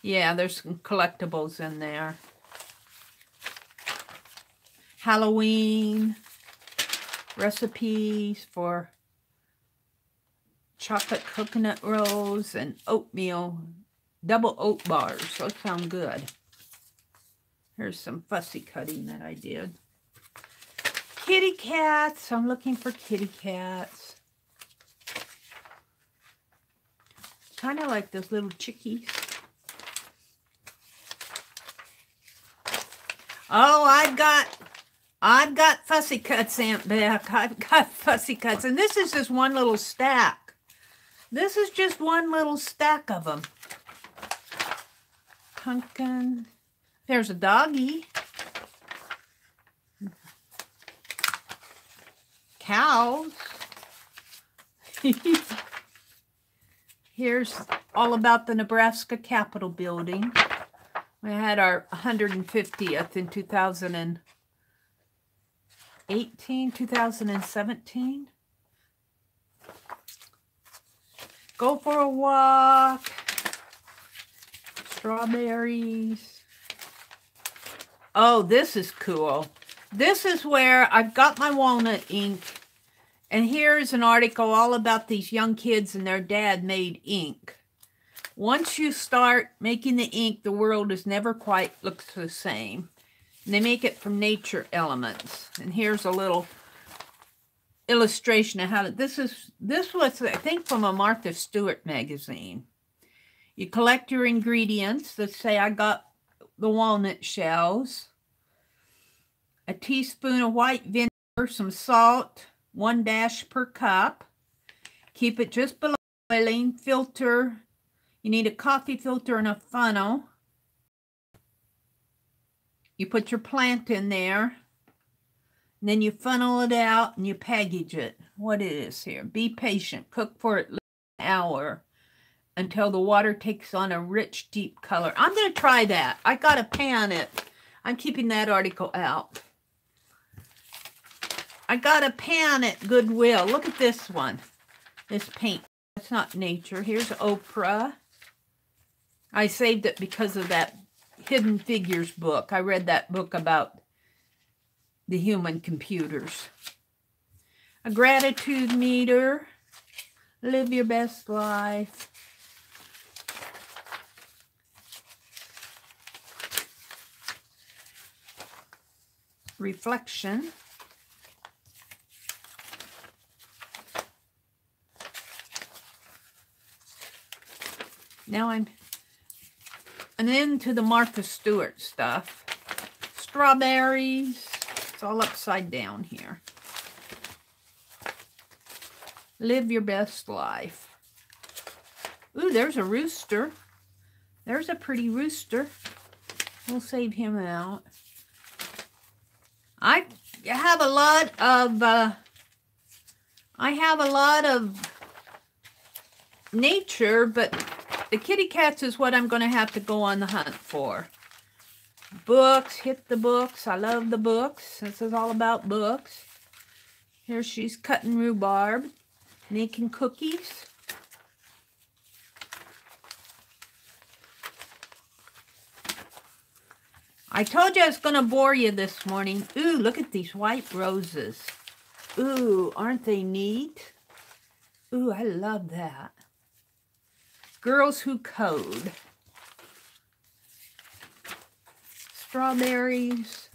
Yeah, there's some collectibles in there. Halloween recipes for chocolate coconut rolls and oatmeal, double oat bars. Those sound good. Here's some fussy cutting that I did. Kitty cats. I'm looking for kitty cats. Kind of like those little chickies. Oh, I've got fussy cuts, Aunt Beck. I've got fussy cuts. And this is just one little stack. This is just one little stack of them. Pumpkin. There's a doggy. Cows. Here's all about the Nebraska Capitol building. We had our 150th in 2017. Go for a walk. Strawberries. Oh, this is cool. This is where I've got my walnut ink. And here's an article all about these young kids and their dad made ink. Once you start making the ink, the world is never quite looks the same. And they make it from nature elements. And here's a little illustration of how to, this was, I think, from a Martha Stewart magazine. You collect your ingredients. Let's say I got the walnut shells, a teaspoon of white vinegar, some salt, 1 dash per cup. Keep it just below boiling. Filter. You need a coffee filter and a funnel. You put your plant in there. And then you funnel it out and you package it. What it is here. Be patient. Cook for at least an hour until the water takes on a rich, deep color. I'm going to try that. I got to pan it. I'm keeping that article out. I got a pan at Goodwill. Look at this one. This paint. It's not nature. Here's Oprah. I saved it because of that Hidden Figures book. I read that book about the human computers. A gratitude meter. Live your best life. Reflection. Now I'm into the Martha Stewart stuff. Strawberries. It's all upside down here. Live your best life. Ooh, there's a rooster. There's a pretty rooster. We'll save him out. I have a lot of nature, but the kitty cats is what I'm going to have to go on the hunt for. Books, hit the books. I love the books. This is all about books. Here she's cutting rhubarb, making cookies. I told you I was going to bore you this morning. Ooh, look at these white roses. Ooh, aren't they neat? Ooh, I love that. Girls Who Code. Strawberries.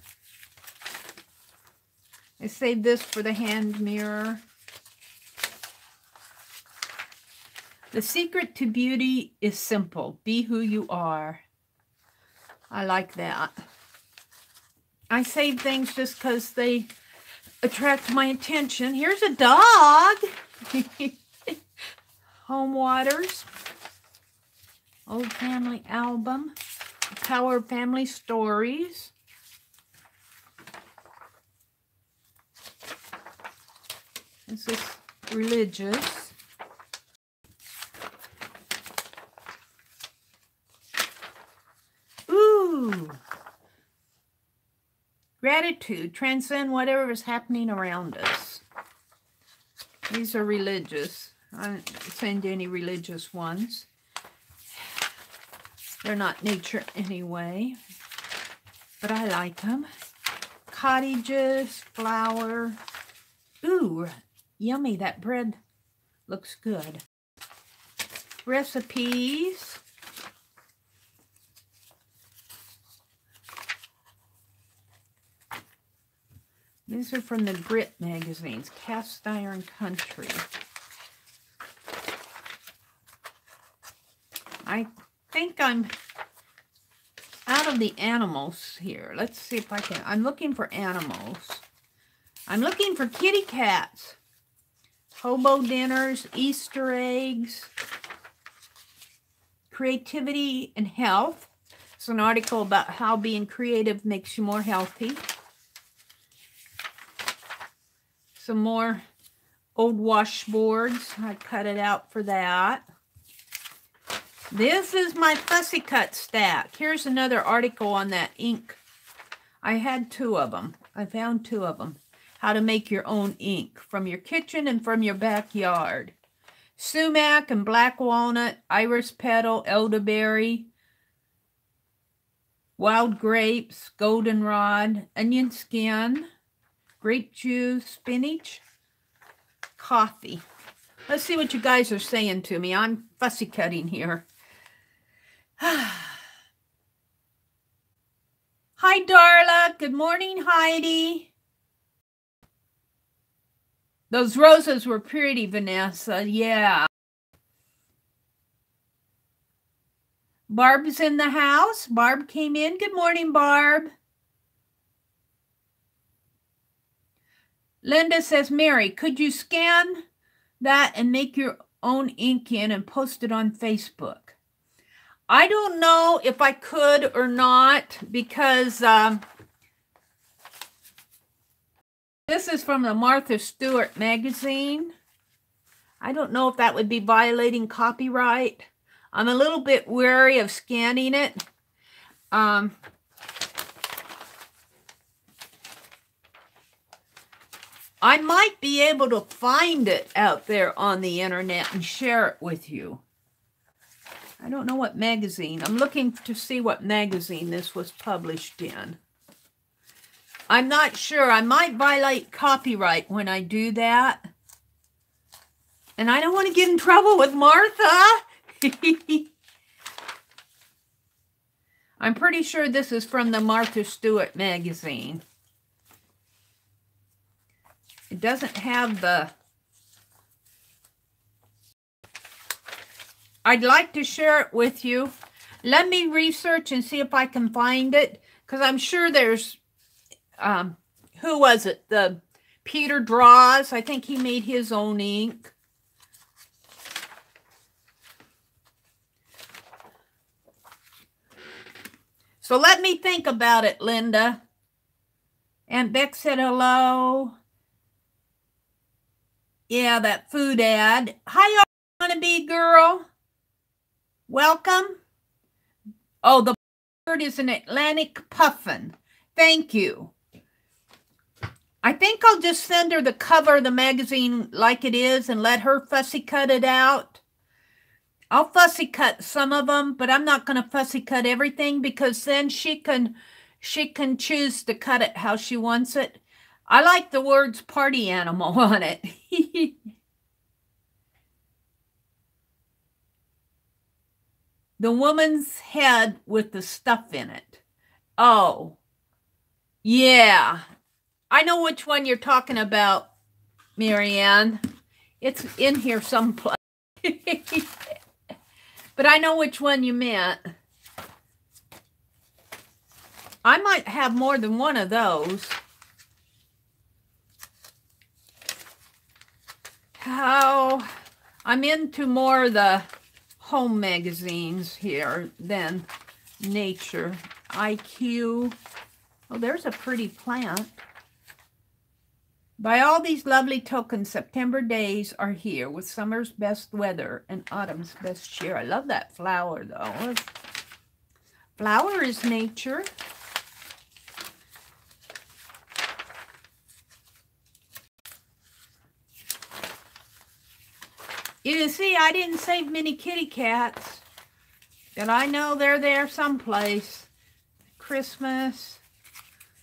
I saved this for the hand mirror. The secret to beauty is simple. Be who you are. I like that. I save things just because they attract my attention. Here's a dog. Home Waters. Old Family Album. Power of Family Stories. This is religious. Ooh. Gratitude. Transcend whatever is happening around us. These are religious. I don't send any religious ones. They're not nature anyway, but I like them. Cottages, flour. Ooh, yummy. That bread looks good. Recipes. These are from the Grit magazines. Cast Iron Country. I think I'm out of the animals here. Let's see if I can. I'm looking for animals. I'm looking for kitty cats. Hobo dinners, Easter eggs, creativity and health. It's an article about how being creative makes you more healthy. Some more old washboards. I cut it out for that. This is my fussy cut stack. Here's another article on that ink. I had 2 of them. I found 2 of them. How to make your own ink from your kitchen and from your backyard. Sumac and black walnut, iris petal, elderberry, wild grapes, goldenrod, onion skin, grape juice, spinach, coffee. Let's see what you guys are saying to me. I'm fussy cutting here. Hi, Darla. Good morning, Heidi. Those roses were pretty, Vanessa. Yeah. Barb's in the house. Barb came in. Good morning, Barb. Linda says, Meri, could you scan that and make your own ink in and post it on Facebook? I don't know if I could or not because this is from the Martha Stewart magazine. I don't know if that would be violating copyright. I'm a little bit wary of scanning it. I might be able to find it out there on the internet and share it with you. I don't know what magazine. I'm looking to see what magazine this was published in. I'm not sure. I might violate copyright when I do that. And I don't want to get in trouble with Martha. I'm pretty sure this is from the Martha Stewart magazine. It doesn't have the... I'd like to share it with you. Let me research and see if I can find it. Because I'm sure there's... who was it? The Peter Draws. I think he made his own ink. So let me think about it, Linda. Aunt Beck said hello. Yeah, that food ad. Hi, wannabe girl. Welcome. Oh, the bird is an Atlantic puffin. Thank you. I think I'll just send her the cover of the magazine like it is and let her fussy cut it out. I'll fussy cut some of them, but I'm not going to fussy cut everything because then she can choose to cut it how she wants it. I like the words party animal on it. The woman's head with the stuff in it. Oh, yeah. I know which one you're talking about, Marianne. It's in here someplace. But I know which one you meant. I might have more than one of those. How I'm into more of the home magazines here than nature. IQ. Oh, there's a pretty plant. By all these lovely tokens, September days are here with summer's best weather and autumn's best cheer. I love that flower, though. Flower is nature. You can see I didn't save many kitty cats, but I know they're there someplace. Christmas.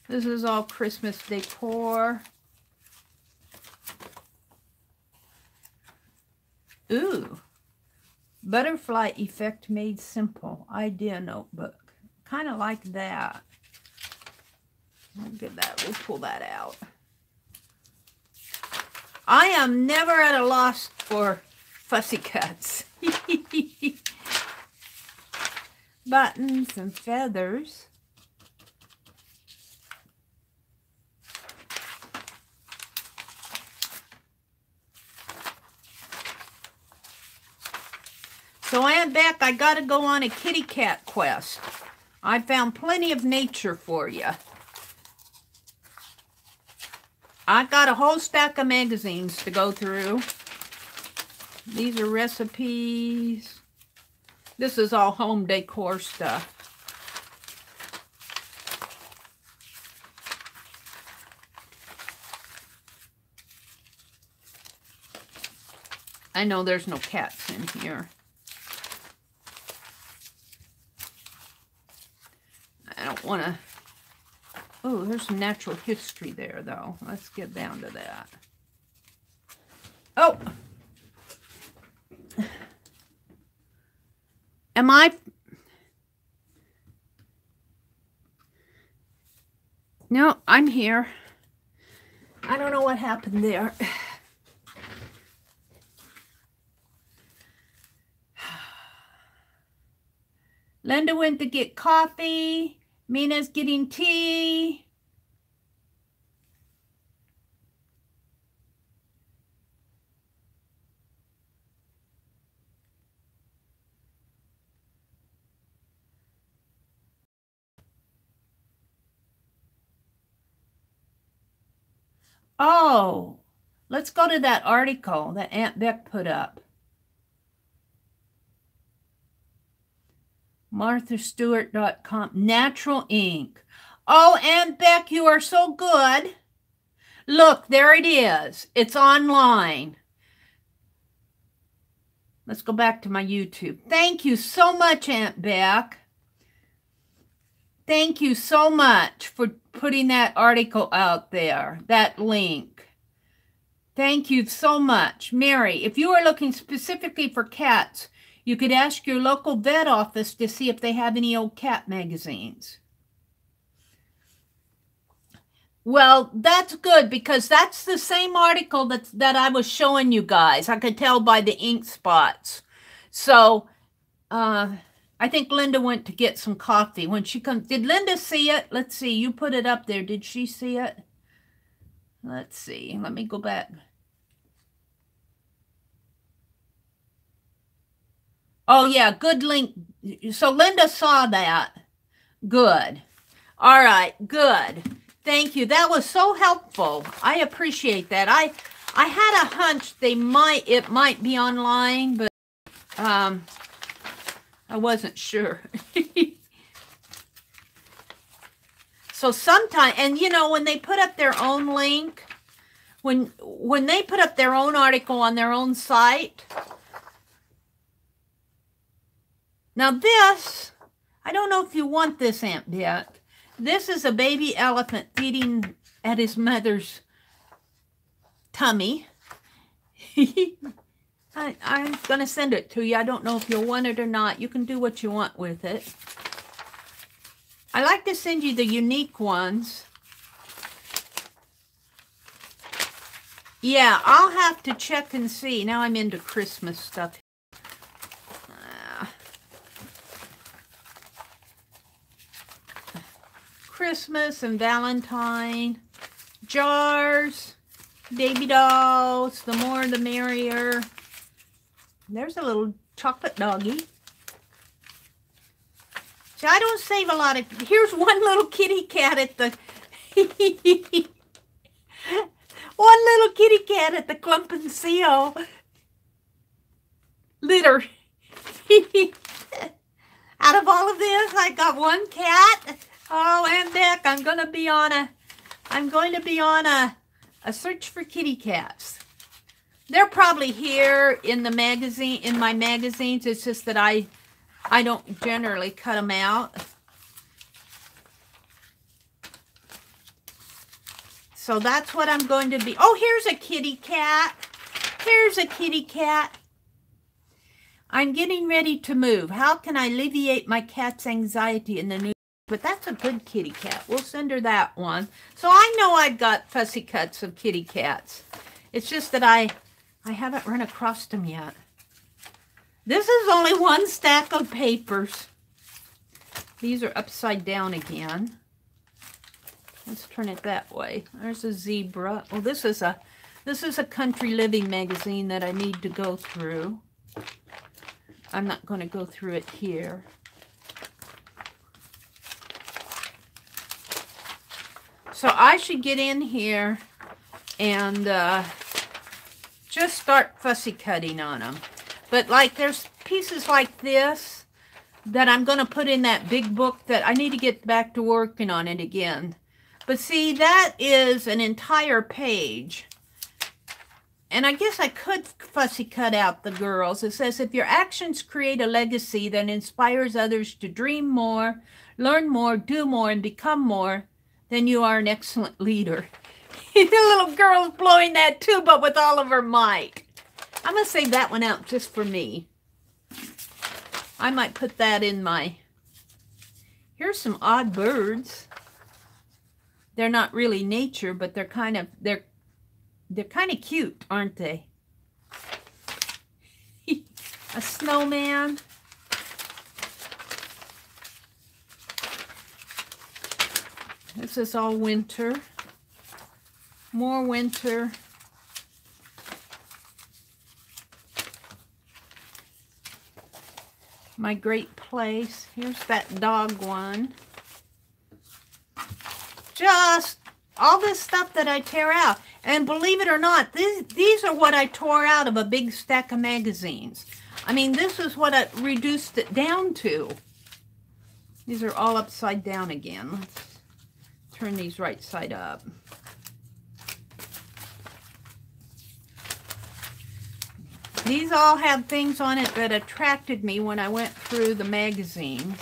This is all Christmas decor. Ooh. Butterfly effect made simple. Idea notebook. Kind of like that. Look at that. We'll pull that out. I am never at a loss for fussy cuts. Buttons and feathers. So Aunt Beck, I got to go on a kitty cat quest. I found plenty of nature for you. I got a whole stack of magazines to go through. These are recipes. This is all home decor stuff. I know there's no cats in here. I don't want to... Oh, there's some natural history there, though. Let's get down to that. Oh! Am I... No, I'm here. I don't know what happened there. Linda went to get coffee. Mina's getting tea. Oh, let's go to that article that Aunt Beck put up. MarthaStewart.com. Natural ink. Oh, Aunt Beck, you are so good. Look, there it is. It's online. Let's go back to my YouTube. Thank you so much, Aunt Beck. Thank you so much for putting that article out there, that link. Thank you so much. Meri, if you are looking specifically for cats, you could ask your local vet office to see if they have any old cat magazines. Well, that's good because that's the same article that I was showing you guys. I could tell by the ink spots. So, I think Linda went to get some coffee. When she comes, did Linda see it? Let's see. You put it up there. Did she see it? Let's see. Let me go back. Oh, yeah. Good link. So Linda saw that. Good. All right. Good. Thank you. That was so helpful. I appreciate that. I had a hunch it might be online, but I wasn't sure. So sometimes, and you know, when they put up their own link, when they put up their own article on their own site. Now this, I don't know if you want this, Aunt Beck. This is a baby elephant feeding at his mother's tummy. I'm going to send it to you. I don't know if you'll want it or not. You can do what you want with it. I like to send you the unique ones. Yeah, I'll have to check and see. Now I'm into Christmas stuff. Christmas and Valentine. Jars. Baby dolls. The more the merrier. There's a little chocolate doggy. See, I don't save a lot of... Here's one little kitty cat at the... one little kitty cat at the Clump and Seal litter. Out of all of this, I got one cat. Oh, and Beck, I'm going to be on a search for kitty cats. They're probably here in the magazine, in my magazines. It's just that I don't generally cut them out. So that's what I'm going to be. Oh, here's a kitty cat. Here's a kitty cat. I'm getting ready to move. How can I alleviate my cat's anxiety in the new? But that's a good kitty cat. We'll send her that one. So I know I've got fussy cuts of kitty cats. It's just that I haven't run across them yet. This is only one stack of papers. These are upside down again. Let's turn it that way. There's a zebra. Oh, this is a country living magazine that I need to go through. I'm not going to go through it here. So I should get in here and just start fussy cutting on them. But like there's pieces like this that I'm going to put in that big book that I need to get back to working on it again. But see, that is an entire page. And I guess I could fussy cut out the girls. It says, if your actions create a legacy that inspires others to dream more, learn more, do more, and become more, then you are an excellent leader. The little girl's blowing that too, but with all of her might. I'm going to save that one out just for me. I might put that in my... Here's some odd birds. They're not really nature, but they're kind of cute, aren't they? A snowman. This is all winter. More winter. My Great Place. Here's that dog one. Just all this stuff that I tear out. And believe it or not, these are what I tore out of a big stack of magazines. I mean, this is what I reduced it down to. These are all upside down again. Let's turn these right side up. These all have things on it that attracted me when I went through the magazines.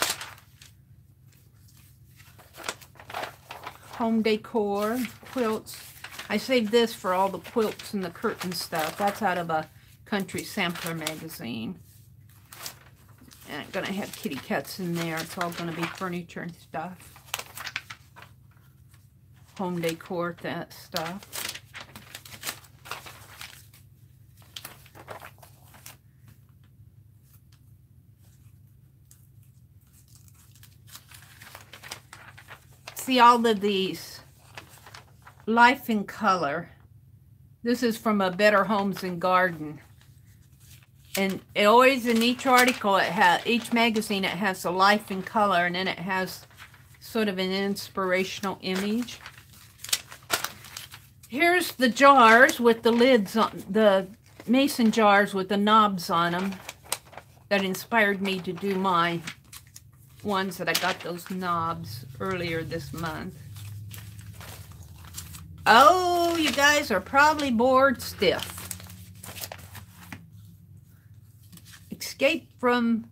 Home decor, quilts. I saved this for all the quilts and the curtain stuff. That's out of a country sampler magazine. And I'm going to have kitty cats in there. It's all going to be furniture and stuff. Home decor, that stuff. See all of these. Life in Color. This is from a Better Homes and Garden. And it always, in each article, it has, each magazine, it has a life in color, and then it has sort of an inspirational image. Here's the jars with the lids on, the mason jars with the knobs on them that inspired me to do my ones that I got those knobs earlier this month. Oh, you guys are probably bored stiff. Escape from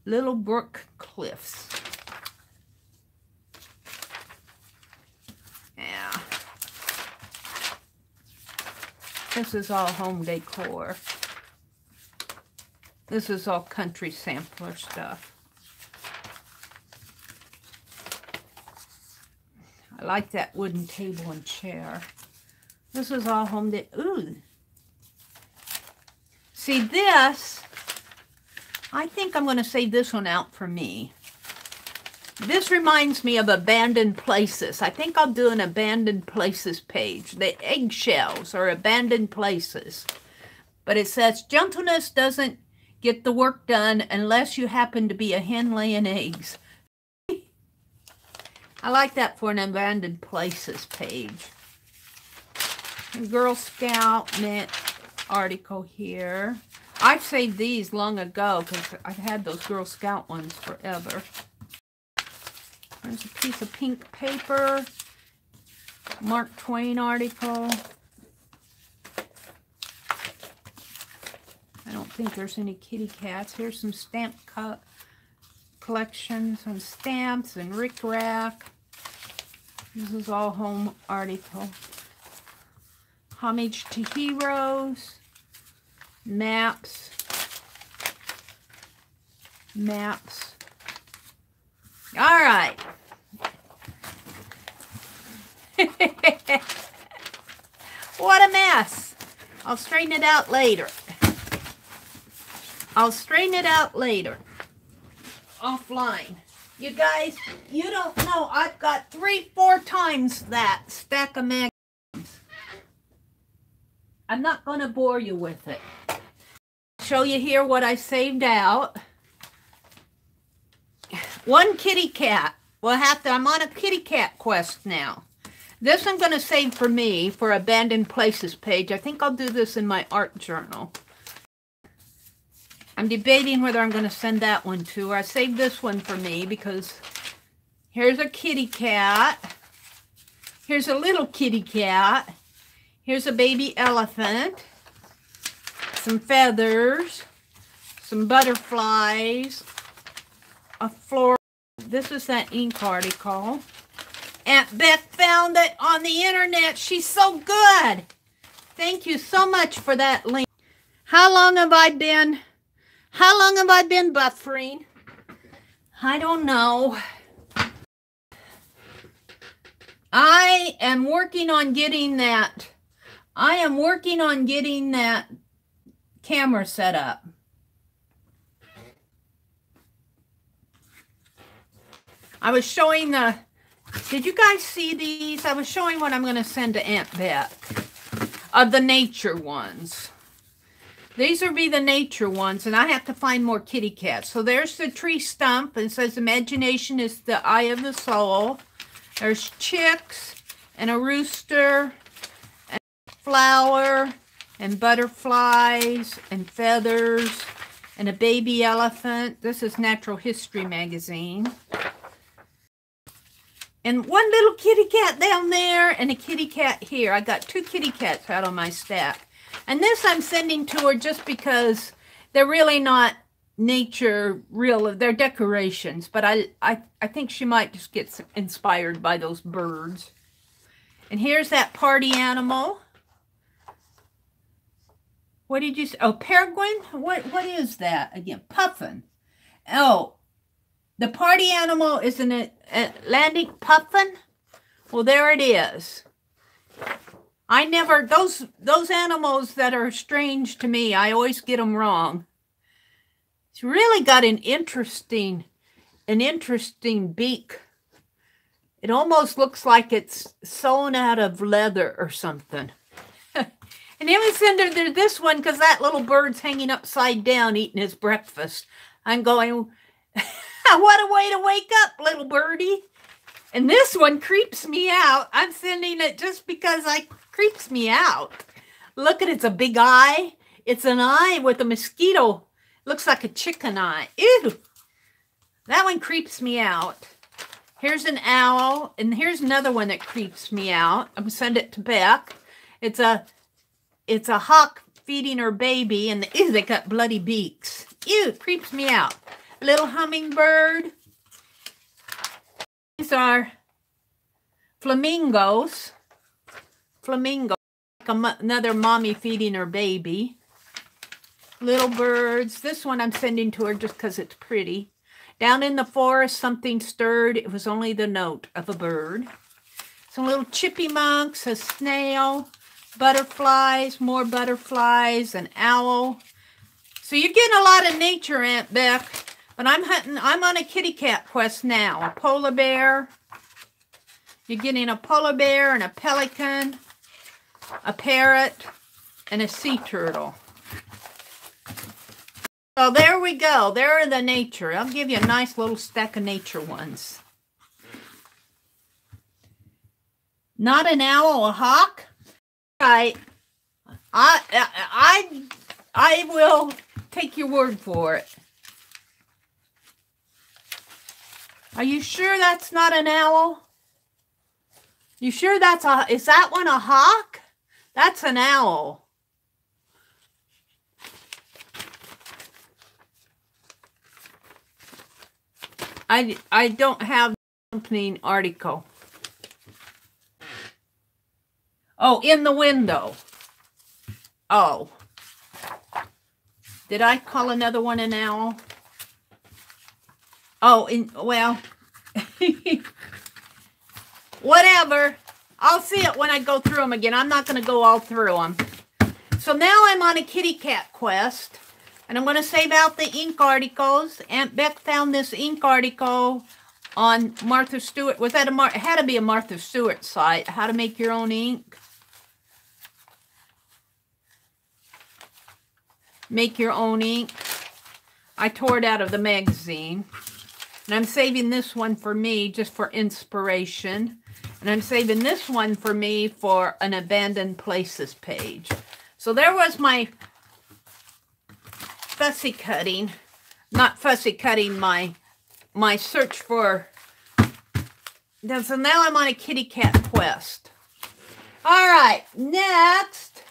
Little Brook Cliffs. This is all home decor. This is all country sampler stuff. I like that wooden table and chair. This is all home decor. Ooh. See this, I think I'm going to save this one out for me. This reminds me of abandoned places. I think I'll do an abandoned places page. The eggshells are abandoned places. But it says, gentleness doesn't get the work done unless you happen to be a hen laying eggs. I like that for an abandoned places page. Girl Scout mint article here. I've saved these long ago because I've had those Girl Scout ones forever. There's a piece of pink paper. Mark Twain article. I don't think there's any kitty cats. Here's some stamp collections on stamps and rickrack. This is all home article. Homage to Heroes. Maps. Maps. All right. What a mess. I'll straighten it out later. I'll straighten it out later. Offline. You guys, you don't know. I've got 3-4 times that stack of magazines. I'm not going to bore you with it. Show you here what I saved out. One kitty cat. We'll have to, I'm on a kitty cat quest now. This I'm going to save for me for abandoned places page. I think I'll do this in my art journal. I'm debating whether I'm going to send that one to her. I saved this one for me because here's a kitty cat. Here's a little kitty cat. Here's a baby elephant. Some feathers. Some butterflies. A floral. This is that ink article. Aunt Beth found it on the internet. She's so good. Thank you so much for that link. How long have I been buffering? I don't know. I am working on getting that. I am working on getting that camera set up. I was showing the, did you guys see these? I was showing what I'm going to send to Aunt Beth of the nature ones. These will be the nature ones, and I have to find more kitty cats. So there's the tree stump, and it says imagination is the eye of the soul. There's chicks and a rooster and a flower and butterflies and feathers and a baby elephant. This is Natural History magazine. And one little kitty cat down there and a kitty cat here. I got 2 kitty cats out on my stack. And this I'm sending to her just because they're really not nature real. They're decorations. But I think she might just get inspired by those birds. And here's that party animal. What did you say? Oh, peregrine? What is that again? Puffin. Oh. The party animal is an Atlantic puffin. Well, there it is. I never, those animals that are strange to me, I always get them wrong. It's really got an interesting beak. It almost looks like it's sewn out of leather or something. And then we send her this one because that little bird's hanging upside down eating his breakfast. I'm going... What a way to wake up, little birdie. And this one creeps me out. I'm sending it just because it creeps me out. Look at it. It's a big eye. It's an eye with a mosquito. Looks like a chicken eye. Ew. That one creeps me out. Here's an owl. And here's another one that creeps me out. I'm going to send it to Beck. It's a hawk feeding her baby. And ew, they got bloody beaks. Ew, it creeps me out. Little hummingbird. These are flamingos. Flamingo. Another mommy feeding her baby. Little birds. This one I'm sending to her just because it's pretty. Down in the forest, something stirred. It was only the note of a bird. Some little chipmunks, a snail, butterflies, more butterflies, an owl. So you're getting a lot of nature, Aunt Beck. But I'm on a kitty cat quest now. A polar bear. You're getting a polar bear and a pelican, a parrot, and a sea turtle. So there we go. There are the nature. I'll give you a nice little stack of nature ones. Not an owl, a hawk? Right. I will take your word for it. Are you sure that's not an owl? You sure that's is that one a hawk? That's an owl. I don't have the accompanying article. Oh, in the window. Oh. Did I call another one an owl? Oh, well, whatever. I'll see it when I go through them again. I'm not going to go all through them. So now I'm on a kitty cat quest. And I'm going to save out the ink articles. Aunt Beck found this ink article on Martha Stewart. Was that it had to be a Martha Stewart site. How to make your own ink. Make your own ink. I tore it out of the magazine. And I'm saving this one for me just for inspiration. And I'm saving this one for me for an abandoned places page. So there was my fussy cutting. Not fussy cutting, my search for. So now I'm on a kitty cat quest. All right, next,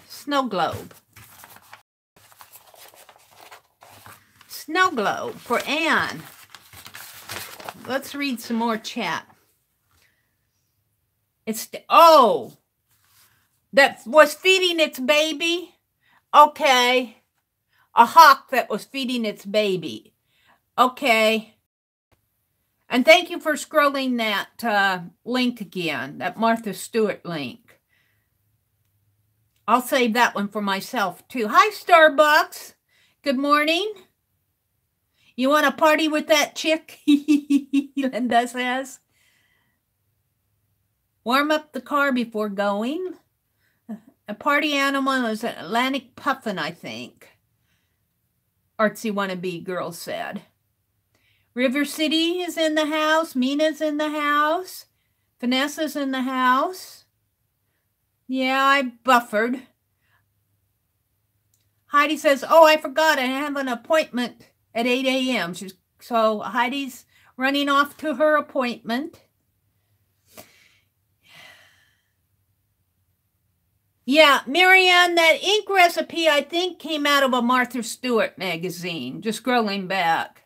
snow globe. Snow globe for Anne. Let's read some more chat. Oh, that was feeding its baby. Okay. A hawk that was feeding its baby. Okay. And thank you for scrolling that link again, that Martha Stewart link. I'll save that one for myself too. Hi, Starbucks. Good morning. You want to party with that chick? Linda says. Warm up the car before going. A party animal is an Atlantic puffin, I think. Artsy wannabe girl said. River City is in the house. Mina's in the house. Vanessa's in the house. Yeah, I buffered. Heidi says, oh, I forgot I have an appointment at 8 a.m. So Heidi's running off to her appointment. Yeah, Marianne, that ink recipe, I think, came out of a Martha Stewart magazine, just scrolling back.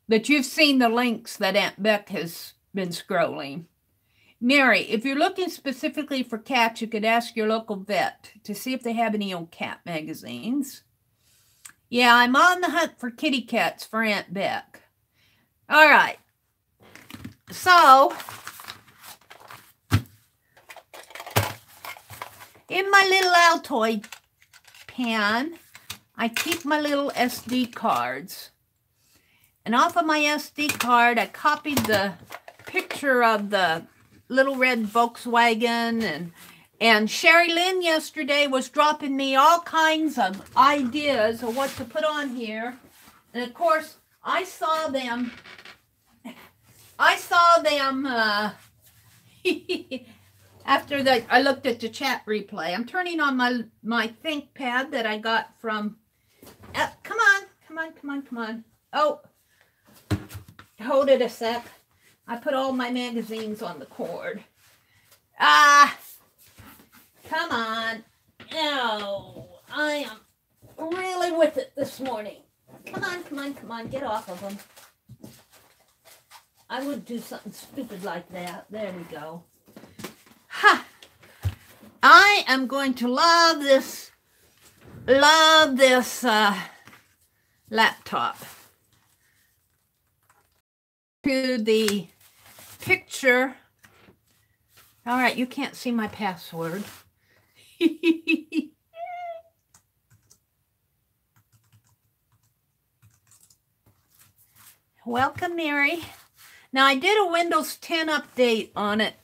But you've seen the links that Aunt Beck has been scrolling. Mary, if you're looking specifically for cats, you could ask your local vet to see if they have any old cat magazines. Yeah, I'm on the hunt for kitty cats for Aunt Beck. All right. So, in my little Altoid pan, I keep my little SD cards. And off of my SD card, I copied the picture of the little red Volkswagen. And Sherry Lynn yesterday was dropping me all kinds of ideas of what to put on here. And of course, I saw them after that. I looked at the chat replay. I'm turning on my ThinkPad that I got from, come on. Oh, hold it a sec. I put all my magazines on the cord. Come on. No, I am really with it this morning. Come on. Get off of them. I would do something stupid like that. There we go. Ha! I am going to love this laptop. To the picture. All right, you can't see my password. Welcome, Meri. Now, I did a Windows 10 update on it.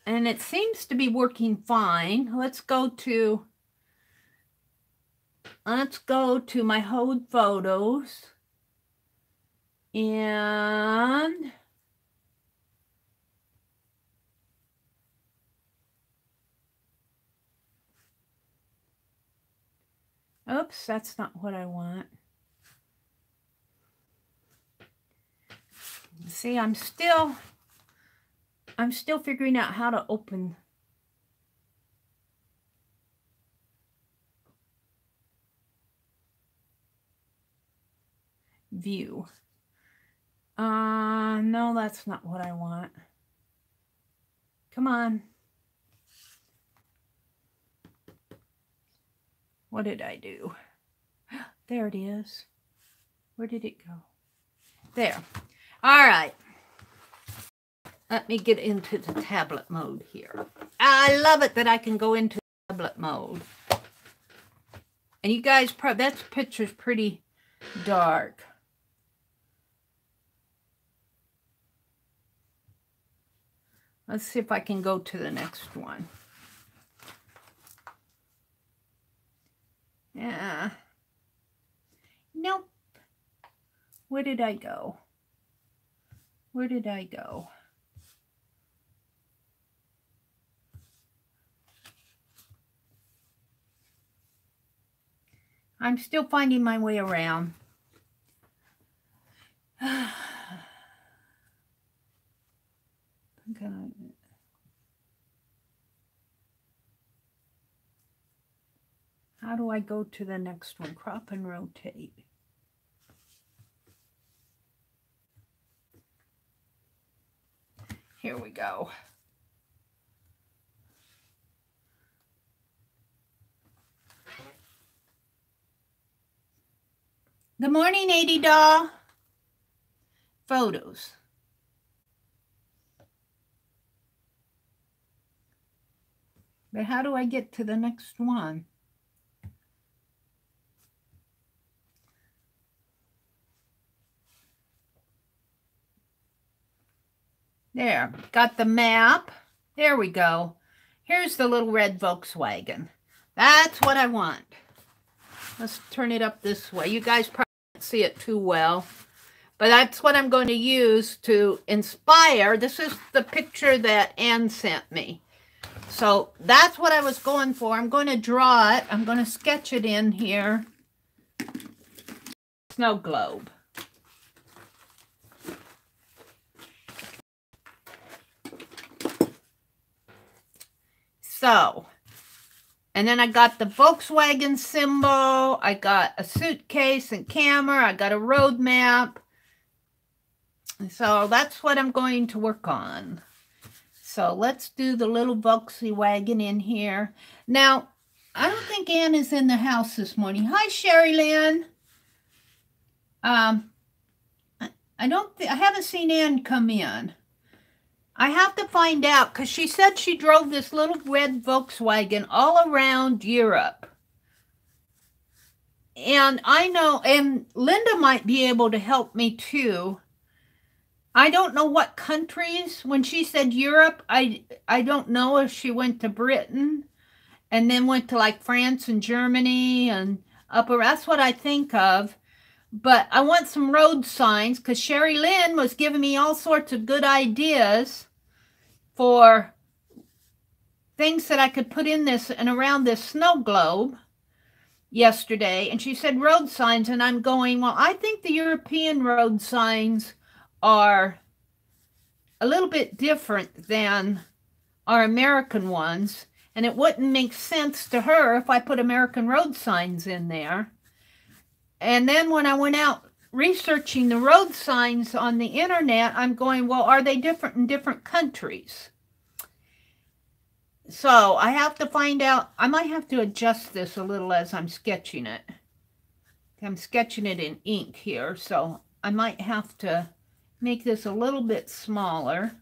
And it seems to be working fine. Let's go to my Hold Photos. And oops, that's not what I want. See, I'm still figuring out how to open view. No, that's not what I want. Come on. What did I do? There it is. Where did it go? There. All right. Let me get into the tablet mode here. I love it that I can go into tablet mode. And you guys, that picture's pretty dark. Let's see if I can go to the next one. Yeah. Nope. Where did I go? Where did I go? I'm still finding my way around. God. How do I go to the next one? Crop and rotate. Here we go. Good morning, 80 doll. Photos. But how do I get to the next one? There, got the map. There we go. Here's the little red Volkswagen. That's what I want. Let's turn it up this way. You guys probably can't see it too well, but that's what I'm going to use to inspire. This is the picture that Ann sent me. So that's what I was going for. I'm going to draw it. I'm going to sketch it in here. Snow globe. So, and then I got the Volkswagen symbol. I got a suitcase and camera. I got a road map. So that's what I'm going to work on. So let's do the little Volkswagen in here. Now, I don't think Ann is in the house this morning. Hi, Sherry Lynn. I haven't seen Ann come in. I have to find out because she said she drove this little red Volkswagen all around Europe. And I know, and Linda might be able to help me too. I don't know what countries. When she said Europe, I don't know if she went to Britain and then went to like France and Germany and upper. That's what I think of. But I want some road signs because Sherry Lynn was giving me all sorts of good ideas for things that I could put in this and around this snow globe yesterday. And she said road signs, and I'm going, well, I think the European road signs are a little bit different than our American ones. And it wouldn't make sense to her if I put American road signs in there. And then when I went out researching the road signs on the internet, I'm going, well, are they different in different countries? So I have to find out. I might have to adjust this a little as I'm sketching it. I'm sketching it in ink here, so I might have to make this a little bit smaller.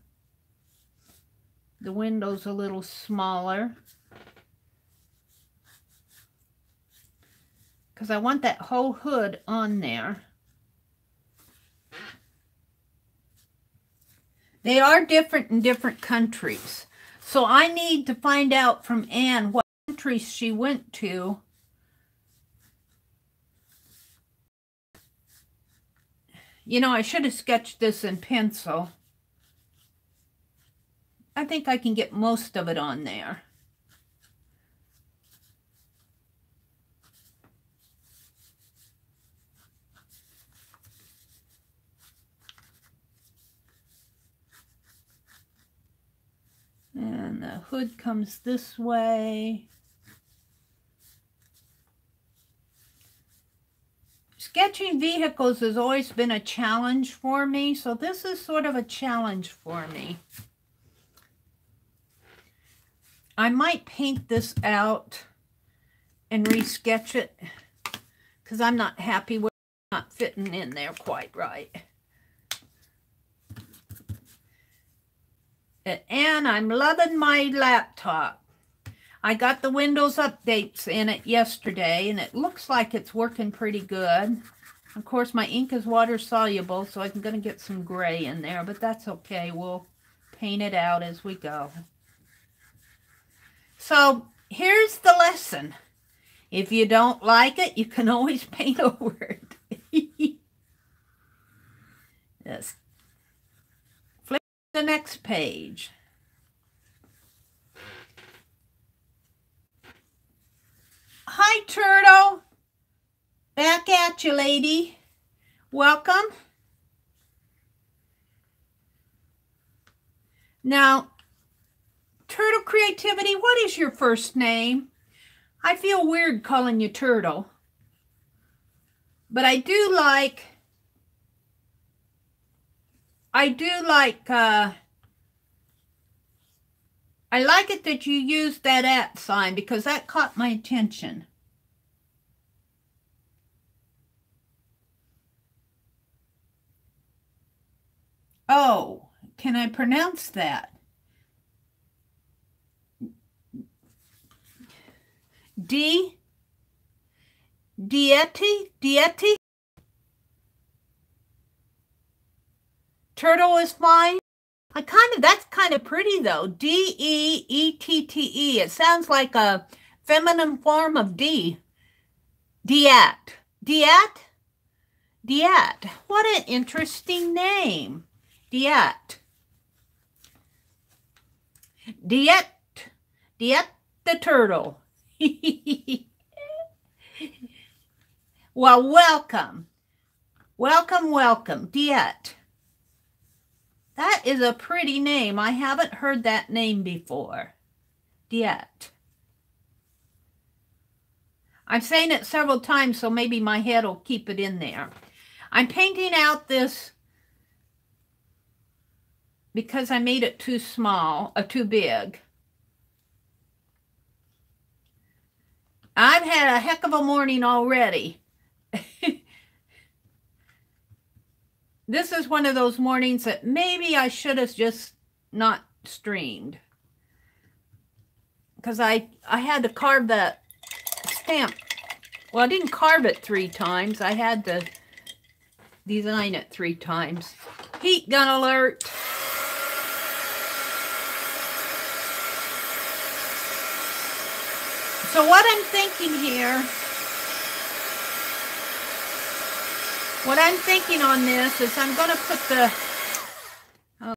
The window's a little smaller, because I want that whole hood on there. They are different in different countries. So I need to find out from Anne what countries she went to. You know, I should have sketched this in pencil. I think I can get most of it on there. And the hood comes this way. Sketching vehicles has always been a challenge for me, so this is sort of a challenge for me. I might paint this out and resketch it, because I'm not happy with it not fitting in there quite right. And I'm loving my laptop. I got the Windows updates in it yesterday, and it looks like it's working pretty good. Of course, my ink is water soluble, so I'm going to get some gray in there, but that's okay. We'll paint it out as we go. So here's the lesson. If you don't like it, you can always paint over it. Yes. The next page. Hi, Turtle. Back at you, lady. Welcome. Now, Turtle Creativity, what is your first name? I feel weird calling you Turtle, but I like it that you used that @ sign, because that caught my attention. Oh, can I pronounce that? Diety? Turtle is fine. That's kind of pretty though. D-E-E-T-T-E. It sounds like a feminine form of D. Diat. Diat? Diat. What an interesting name. Diat. Diet. Diet the turtle. Well, welcome. Welcome, welcome. Diet. That is a pretty name. I haven't heard that name before. Diet. I'm saying it several times, so maybe my head will keep it in there. I'm painting out this because I made it too small, too big. I've had a heck of a morning already. This is one of those mornings that maybe I should have just not streamed, because I had to carve that stamp. Well, I didn't carve it 3 times. I had to design it 3 times. Heat gun alert. So what I'm thinking here, what I'm thinking on this is I'm going to put the, oh,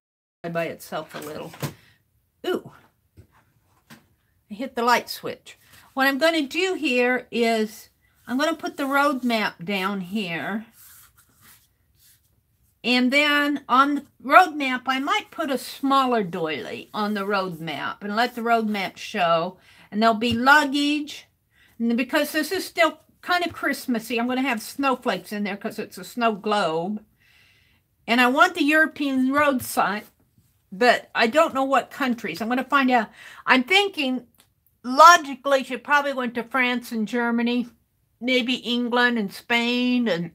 by itself a little. Ooh, I hit the light switch. What I'm going to do here is I'm going to put the road map down here. And then on the road map, I might put a smaller doily on the road map and let the road map show. And there'll be luggage. And because this is still kind of Christmassy. I'm going to have snowflakes in there because it's a snow globe. And I want the European road sign, but I don't know what countries. I'm going to find out. I'm thinking, logically, she probably went to France and Germany, maybe England and Spain. And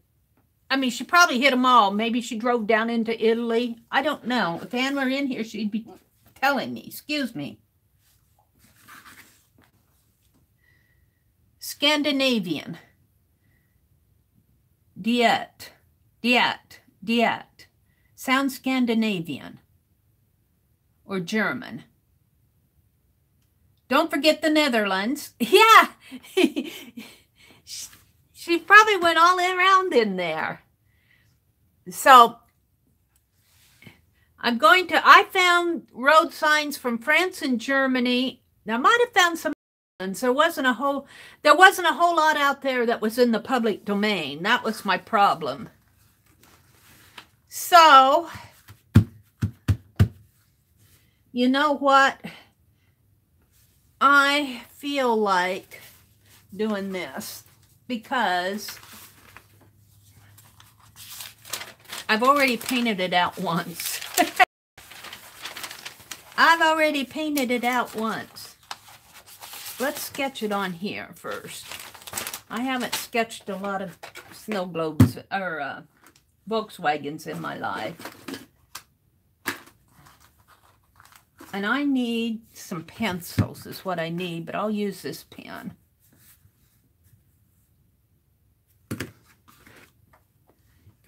I mean, she probably hit them all. Maybe she drove down into Italy. I don't know. If Anne were in here, she'd be telling me. Excuse me. Scandinavian. Diet. Sounds Scandinavian or German. Don't forget the Netherlands. Yeah. She probably went all around in there. So I found road signs from France and Germany. Now I might have found some. There wasn't a whole lot out there that was in the public domain. That was my problem. So, you know what? I feel like doing this because I've already painted it out once. Let's sketch it on here first. I haven't sketched a lot of snow globes or Volkswagens in my life. And I need some pencils is what I need, but I'll use this pen. Come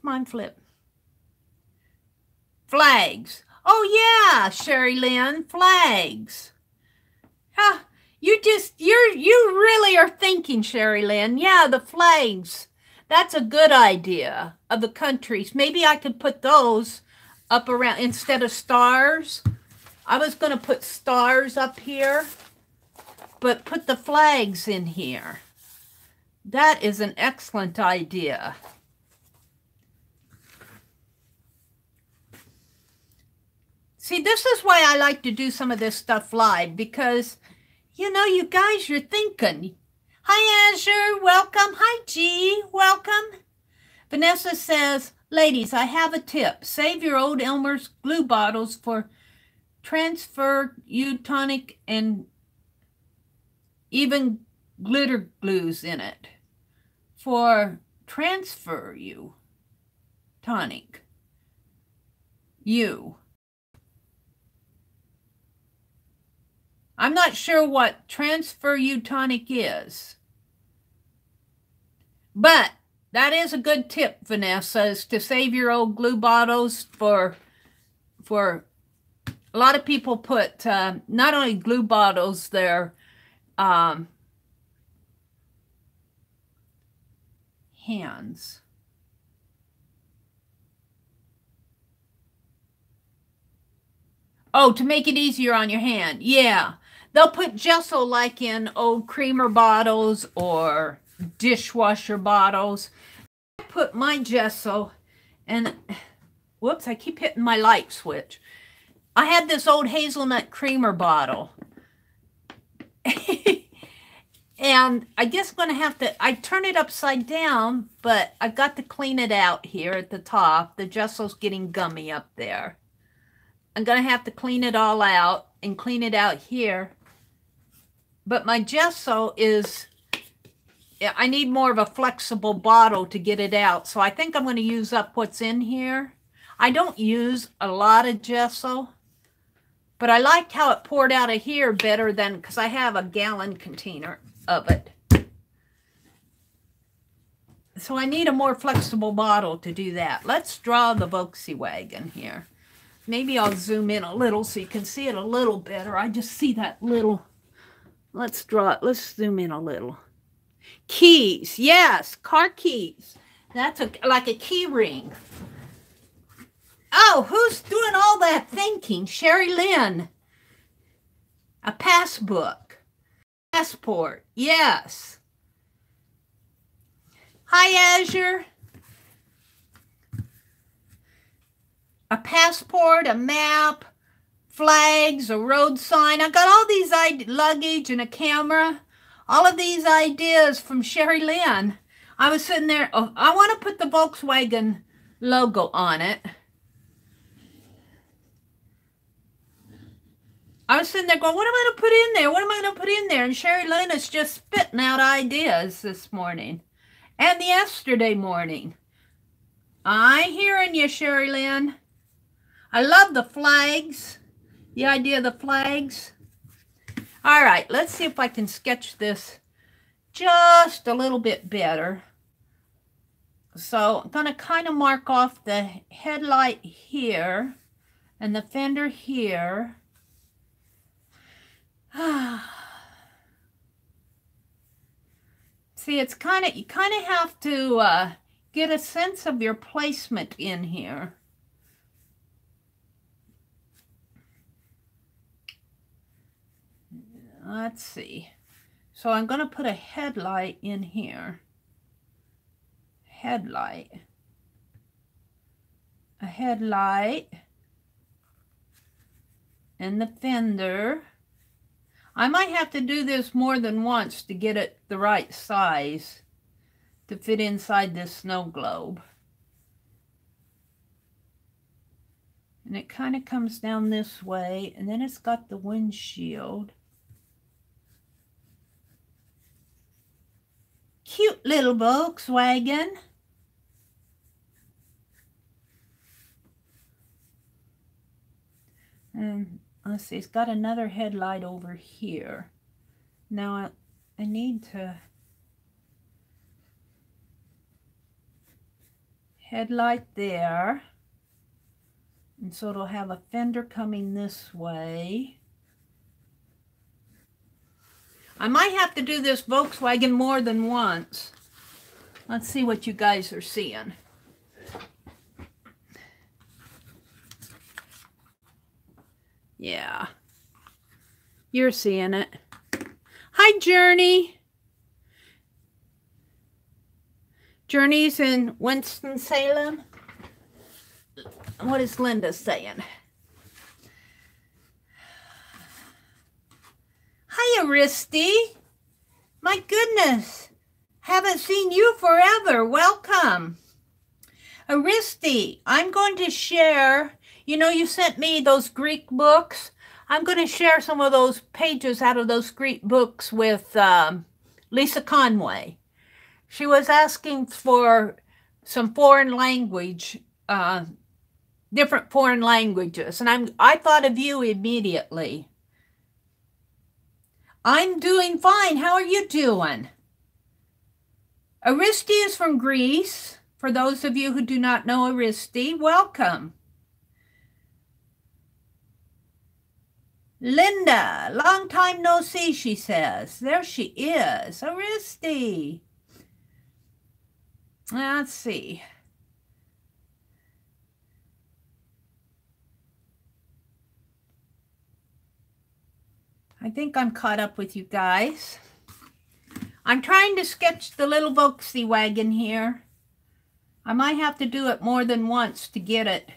on, flip. Flags. Oh yeah, Sherry Lynn, flags. Huh. You really are thinking, Sherry Lynn. Yeah, the flags. That's a good idea of the countries. Maybe I could put those up around instead of stars. I was going to put stars up here, but put the flags in here. That is an excellent idea. See, this is why I like to do some of this stuff live, because you know, you guys, you're thinking. Hi, Azure. Welcome. Hi, G. Welcome. Vanessa says, ladies, I have a tip. Save your old Elmer's glue bottles for transfer tonic and even glitter glues in it. For transfer tonic. I'm not sure what transfer tonic is. But that is a good tip, Vanessa, is to save your old glue bottles for a lot of people put not only glue bottles, their hands. Oh, to make it easier on your hand. Yeah. They'll put gesso like in old creamer bottles or dishwasher bottles. I put my gesso and, whoops, I keep hitting my light switch. I had this old hazelnut creamer bottle. And I guess I'm going to have to, I turn it upside down, but I've got to clean it out here at the top. The gesso's getting gummy up there. I'm going to have to clean it all out and clean it out here. But my gesso is, I need more of a flexible bottle to get it out. So I think I'm going to use up what's in here. I don't use a lot of gesso, but I liked how it poured out of here better than, because I have a gallon container of it. So I need a more flexible bottle to do that. Let's draw the Volkswagen here. Maybe I'll zoom in a little so you can see it a little better. I just see that little. Let's draw it. Let's zoom in a little. Keys. Yes, car keys. That's like a key ring. Oh, who's doing all that thinking? Sherry Lynn. A passbook. Passport. Yes. Hi, Azure. A passport, a map, flags, a road sign. I got all these luggage and a camera. All of these ideas from Sherry Lynn. I was sitting there, oh, I want to put the Volkswagen logo on it. I was sitting there going, what am I going to put in there? What am I going to put in there? And Sherry Lynn is just spitting out ideas this morning and yesterday morning. I hearing you, Sherry Lynn. I love the flags, the idea of the flags. All right, let's see if I can sketch this just a little bit better. So I'm going to kind of mark off the headlight here and the fender here. See, it's kind of, you kind of have to get a sense of your placement in here. Let's see. So I'm going to put a headlight in here. Headlight. A headlight. And the fender. I might have to do this more than once to get it the right size to fit inside this snow globe. And it kind of comes down this way, and then it's got the windshield. Cute little Volkswagen. And let's see, it's got another headlight over here. Now I need to headlight there. And so it'll have a fender coming this way. I might have to do this Volkswagen more than once. Let's see what you guys are seeing. Yeah, you're seeing it. Hi, Journey. Journey's in Winston-Salem. What is Linda saying? Hiya, Risty. My goodness. Haven't seen you forever. Welcome. Aristi, I'm going to share, you know, you sent me those Greek books. I'm going to share some of those pages out of those Greek books with Lisa Conway. She was asking for some foreign language, different foreign languages, and I thought of you immediately. I'm doing fine. How are you doing? Aristi is from Greece. For those of you who do not know Aristi, welcome. Linda, long time no see, she says. There she is. Aristi. Let's see. I think I'm caught up with you guys. I'm trying to sketch the little Volkswagen here. I might have to do it more than once to get it.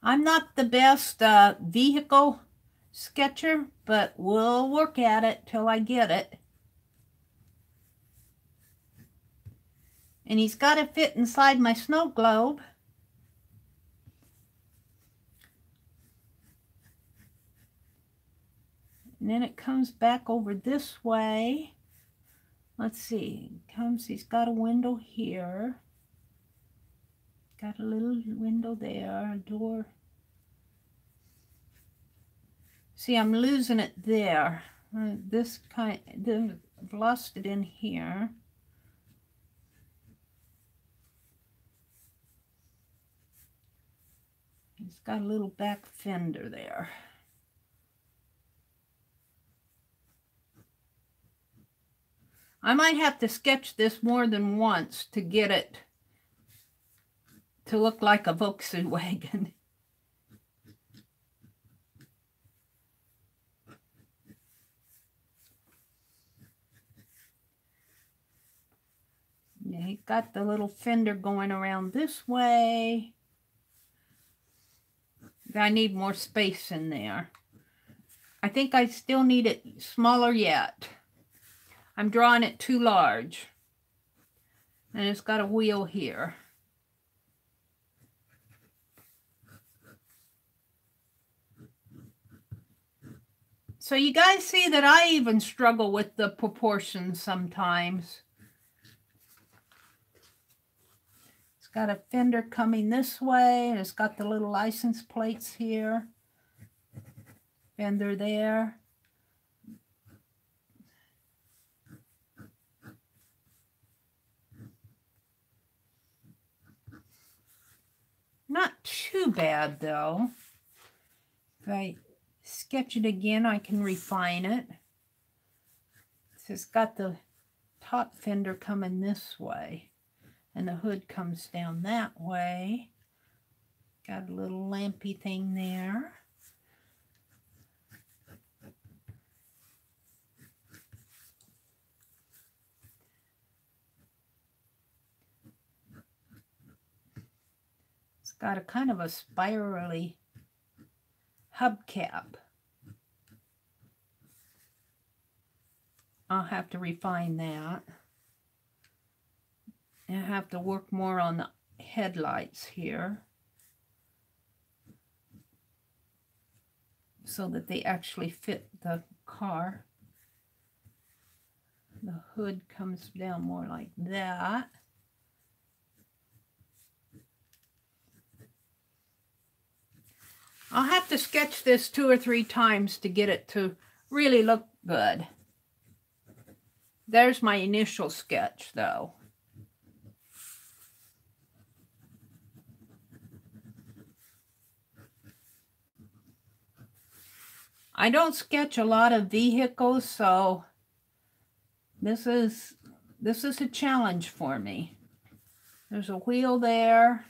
I'm not the best vehicle sketcher, but we'll work at it till I get it. And he's got to fit inside my snow globe. And then it comes back over this way. Let's see. He's got a window here. Got a little window there, a door. See, I'm losing it there. I've lost it in here. It's got a little back fender there. I might have to sketch this more than once to get it to look like a Volkswagen. Yeah, he got the little fender going around this way. I need more space in there. I think I still need it smaller yet. I'm drawing it too large. And it's got a wheel here. So you guys see that I even struggle with the proportions sometimes. It's got a fender coming this way, and it's got the little license plates here. Fender there. Not too bad though. If I sketch it again, I can refine it. So it's got the top fender coming this way, and the hood comes down that way. Got a little lampy thing there. It's got a kind of a spirally hubcap. I'll have to refine that. I have to work more on the headlights here so that they actually fit the car. The hood comes down more like that. I'll have to sketch this 2 or 3 times to get it to really look good. There's my initial sketch though. I don't sketch a lot of vehicles, so this is a challenge for me. There's a wheel there.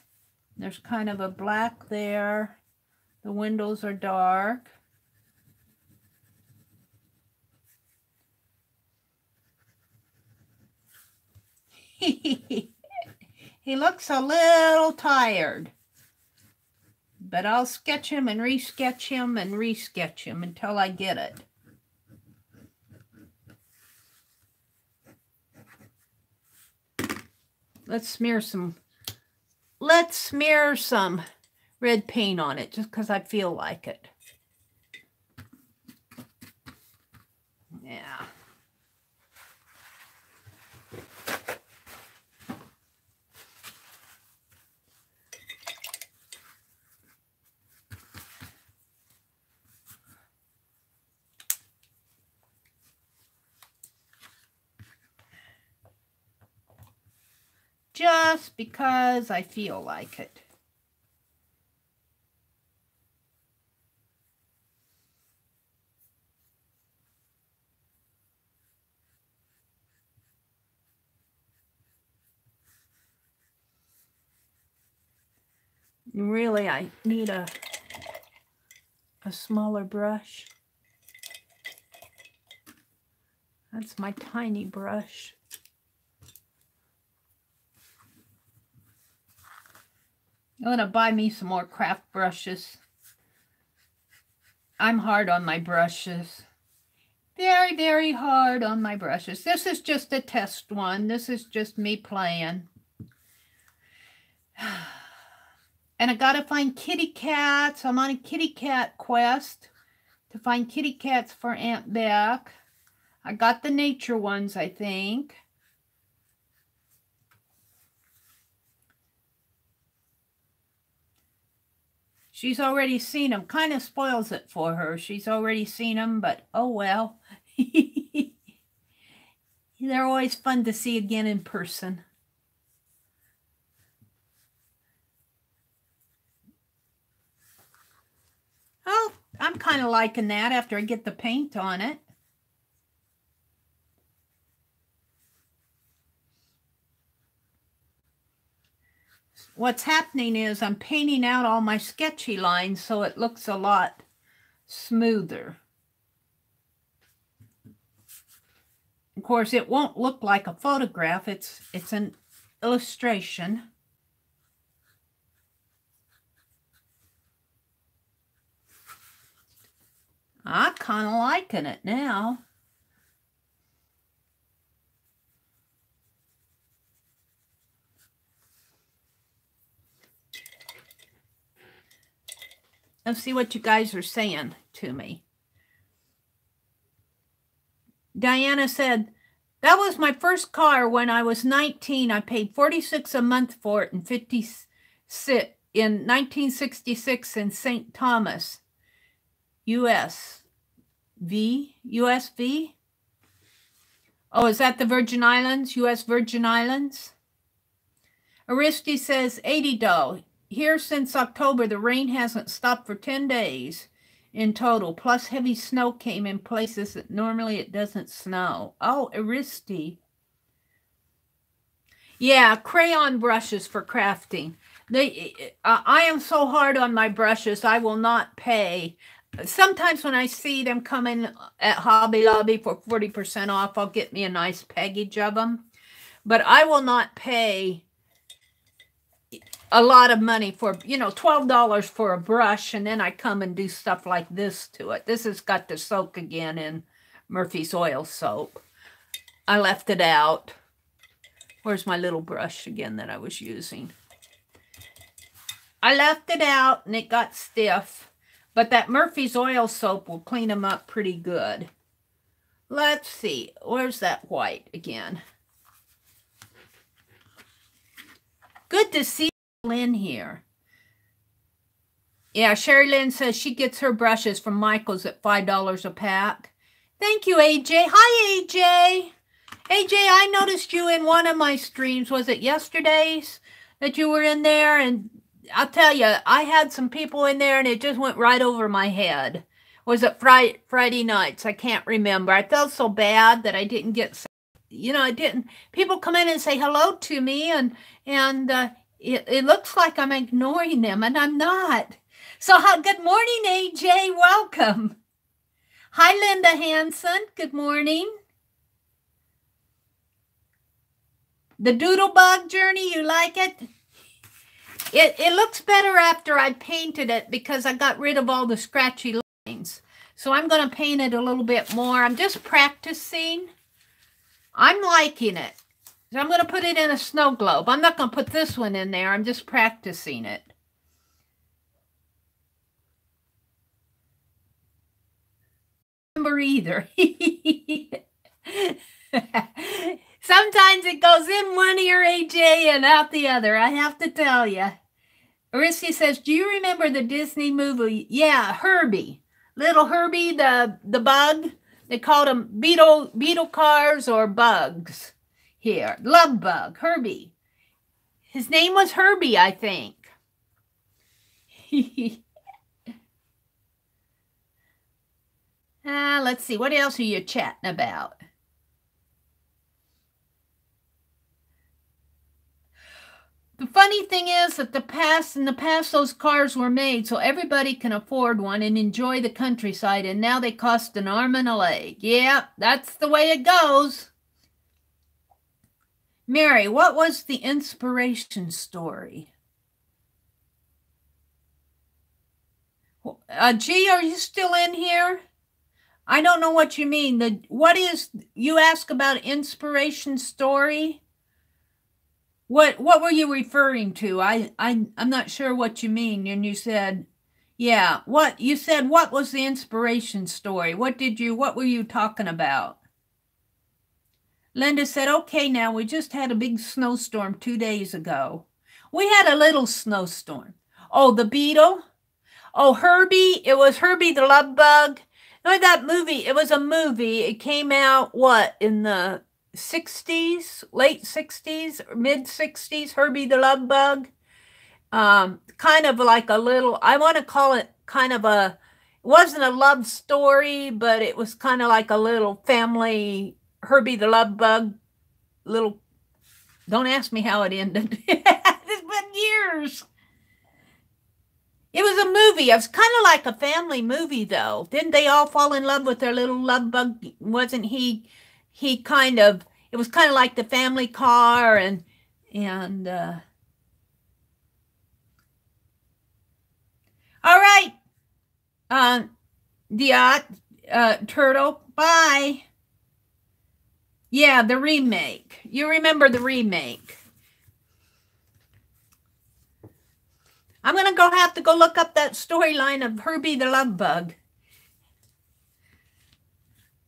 There's kind of a black there. The windows are dark. He looks a little tired. But I'll sketch him and re-sketch him and re-sketch him until I get it. Let's smear some red paint on it just because I feel like it. Yeah. Just because I feel like it. Really, I need a smaller brush. That's my tiny brush. I'm gonna buy me some more craft brushes. I'm hard on my brushes. Very, very hard on my brushes. This is just a test one. This is just me playing. And I gotta find kitty cats. I'm on a kitty cat quest to find kitty cats for Aunt Beck. I got the nature ones, I think. She's already seen them. Kind of spoils it for her. She's already seen them, but oh well. They're always fun to see again in person. Oh, I'm kind of liking that after I get the paint on it. What's happening is I'm painting out all my sketchy lines so it looks a lot smoother. Of course, it won't look like a photograph. It's an illustration. I'm kind of liking it now. Let's see what you guys are saying to me. Diana said, that was my first car when I was 19. I paid $46 a month for it in 1966 in St. Thomas, USV. Oh, is that the Virgin Islands? US Virgin Islands? Aristi says, $80. Here since October, the rain hasn't stopped for 10 days in total. Plus heavy snow came in places that normally it doesn't snow. Oh, Aristi. Yeah, crayon brushes for crafting. I am so hard on my brushes, I will not pay. Sometimes when I see them coming at Hobby Lobby for 40% off, I'll get me a nice package of them. But I will not pay a lot of money for, you know, $12 for a brush, and then I come and do stuff like this to it. This has got to soak again in Murphy's oil soap. I left it out. Where's my little brush again that I was using? I left it out and it got stiff, but that Murphy's oil soap will clean them up pretty good. Let's see. Where's that white again? Good to see Lynn here. Yeah, Sherry Lynn says she gets her brushes from Michael's at $5 a pack. Thank you, AJ. Hi, AJ. AJ, I noticed you in one of my streams. Was it yesterday's that you were in there? And I'll tell you, I had some people in there and it just went right over my head. Was it Friday nights? I can't remember. I felt so bad that I didn't get, you know, I didn't. People come in and say hello to me, and it looks like I'm ignoring them, and I'm not. So good morning, AJ. Welcome. Hi, Linda Hanson. Good morning. The Doodlebug journey, you like it? It looks better after I painted it because I got rid of all the scratchy lines. So I'm going to paint it a little bit more. I'm just practicing. I'm liking it. So I'm going to put it in a snow globe. I'm not going to put this one in there. I'm just practicing it. Remember either. Sometimes it goes in one ear, AJ, and out the other. I have to tell you. Arisia says, do you remember the Disney movie? Yeah, Herbie. Little Herbie, the bug. They called him beetle cars or bugs here. Love bug, Herbie. His name was Herbie, I think. Let's see. What else are you chatting about? The funny thing is that in the past, those cars were made so everybody can afford one and enjoy the countryside, and now they cost an arm and a leg. Yeah, that's the way it goes. Meri, what was the inspiration story? G, are you still in here? I don't know what you mean. You ask about inspiration story? What were you referring to? I'm not sure what you mean. And you said, yeah, what was the inspiration story? What were you talking about? Linda said, okay, now we just had a big snowstorm 2 days ago. We had a little snowstorm. Oh, the beetle? Oh, Herbie. It was Herbie the Love Bug. No, that movie, it was a movie. It came out, what, in the 60s, late 60s, mid 60s, Herbie the Love Bug. Kind of like a little, I want to call it kind of it wasn't a love story, but it was kind of like a little family, Herbie the Love Bug, don't ask me how it ended. It's been years. It was a movie. It was kind of like a family movie, though. Didn't they all fall in love with their little love bug? Wasn't he kind of, it was kind of like the family car and all right. Turtle, bye. Yeah, the remake. You remember the remake. I'm going to have to go look up that storyline of Herbie the Love Bug.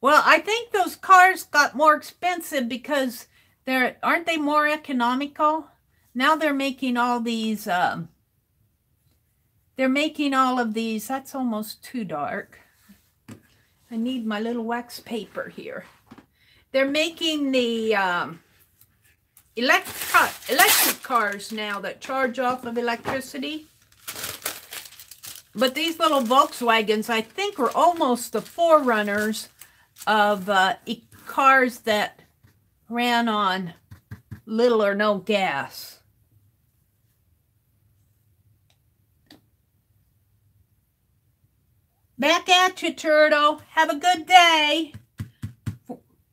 Well, I think those cars got more expensive because aren't they more economical? Now they're making all these, that's almost too dark. I need my little wax paper here. They're making the electric cars now that charge off of electricity. But these little Volkswagens, I think, are almost the forerunners of cars that ran on little or no gas. Back at you, Turtle. Have a good day.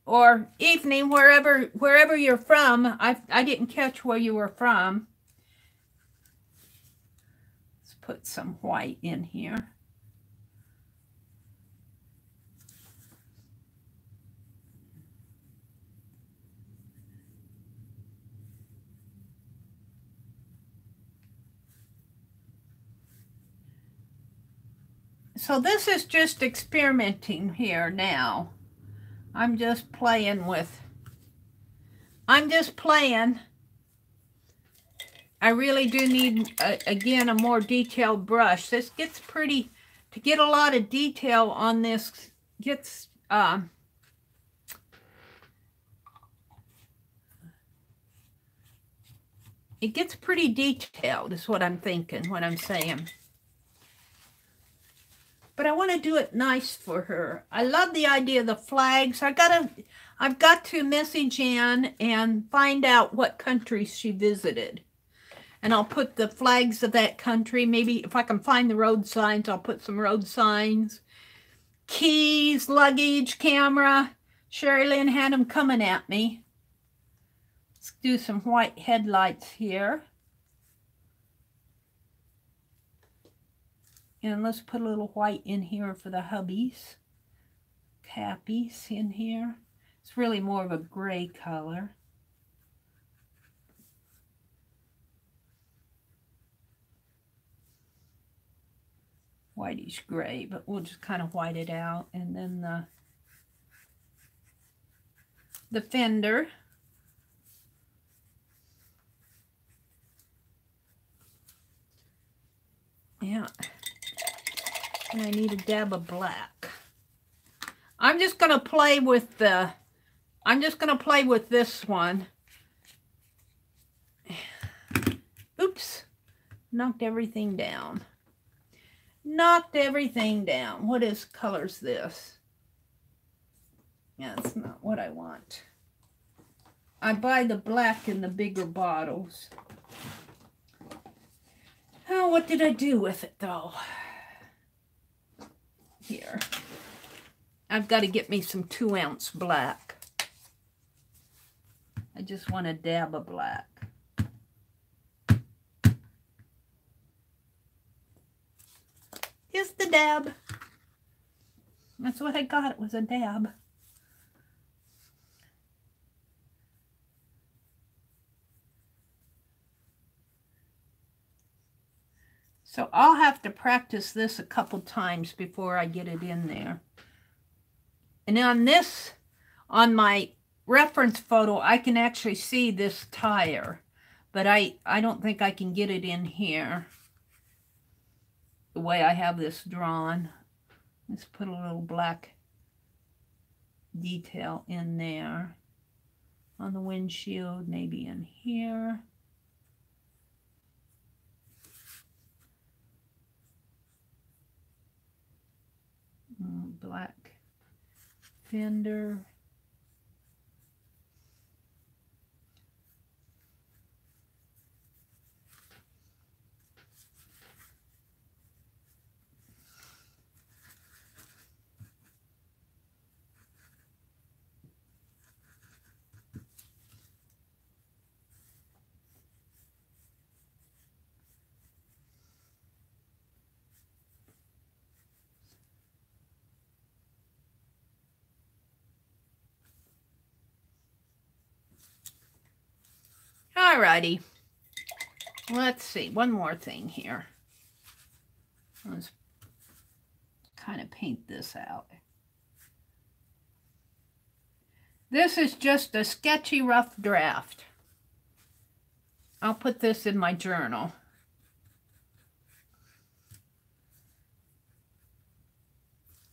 Or evening, wherever you're from. I didn't catch where you were from. Let's put some white in here. So this is just experimenting here now. I'm just playing. I really do need, again, a more detailed brush. This gets pretty, to get a lot of detail on this, gets, it gets pretty detailed is what I'm thinking, what I'm saying. But I want to do it nice for her. I love the idea of the flags. I've got to message Ann and find out what countries she visited. And I'll put the flags of that country. Maybe if I can find the road signs, I'll put some road signs. Keys, luggage, camera. Sherry Lynn had them coming at me. Let's do some white headlights here. And let's put a little white in here for the hubbies. Cappies in here. It's really more of a gray color. Whitish gray, but we'll just kind of white it out. And then the fender. Yeah. And I need a dab of black. I'm just going to play with this one. Oops. Knocked everything down. Knocked everything down. What color's this? Yeah, that's not what I want. I buy the black in the bigger bottles. Oh, what did I do with it though? Here. I've got to get me some 2-ounce black. I just want a dab of black. Just the dab. That's what I got. It was a dab. So I'll have to practice this a couple times before I get it in there. And on my reference photo, I can actually see this tire. But I don't think I can get it in here the way I have this drawn. Let's put a little black detail in there. On the windshield, maybe in here. Black fender. Alrighty. Let's see. One more thing here. Let's kind of paint this out. This is just a sketchy rough draft. I'll put this in my journal.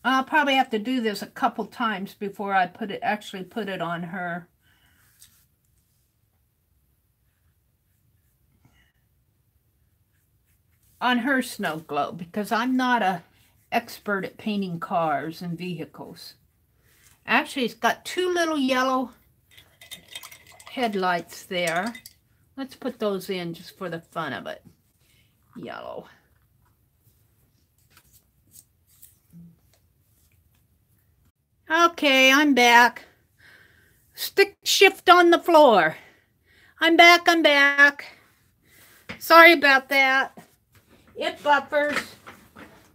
I'll probably have to do this a couple times before I actually put it on her. On her snow globe, because I'm not an expert at painting cars and vehicles. Actually, it's got two little yellow headlights there. Let's put those in just for the fun of it. Yellow. Okay, I'm back. Stick shift on the floor. I'm back, I'm back. Sorry about that. It buffers.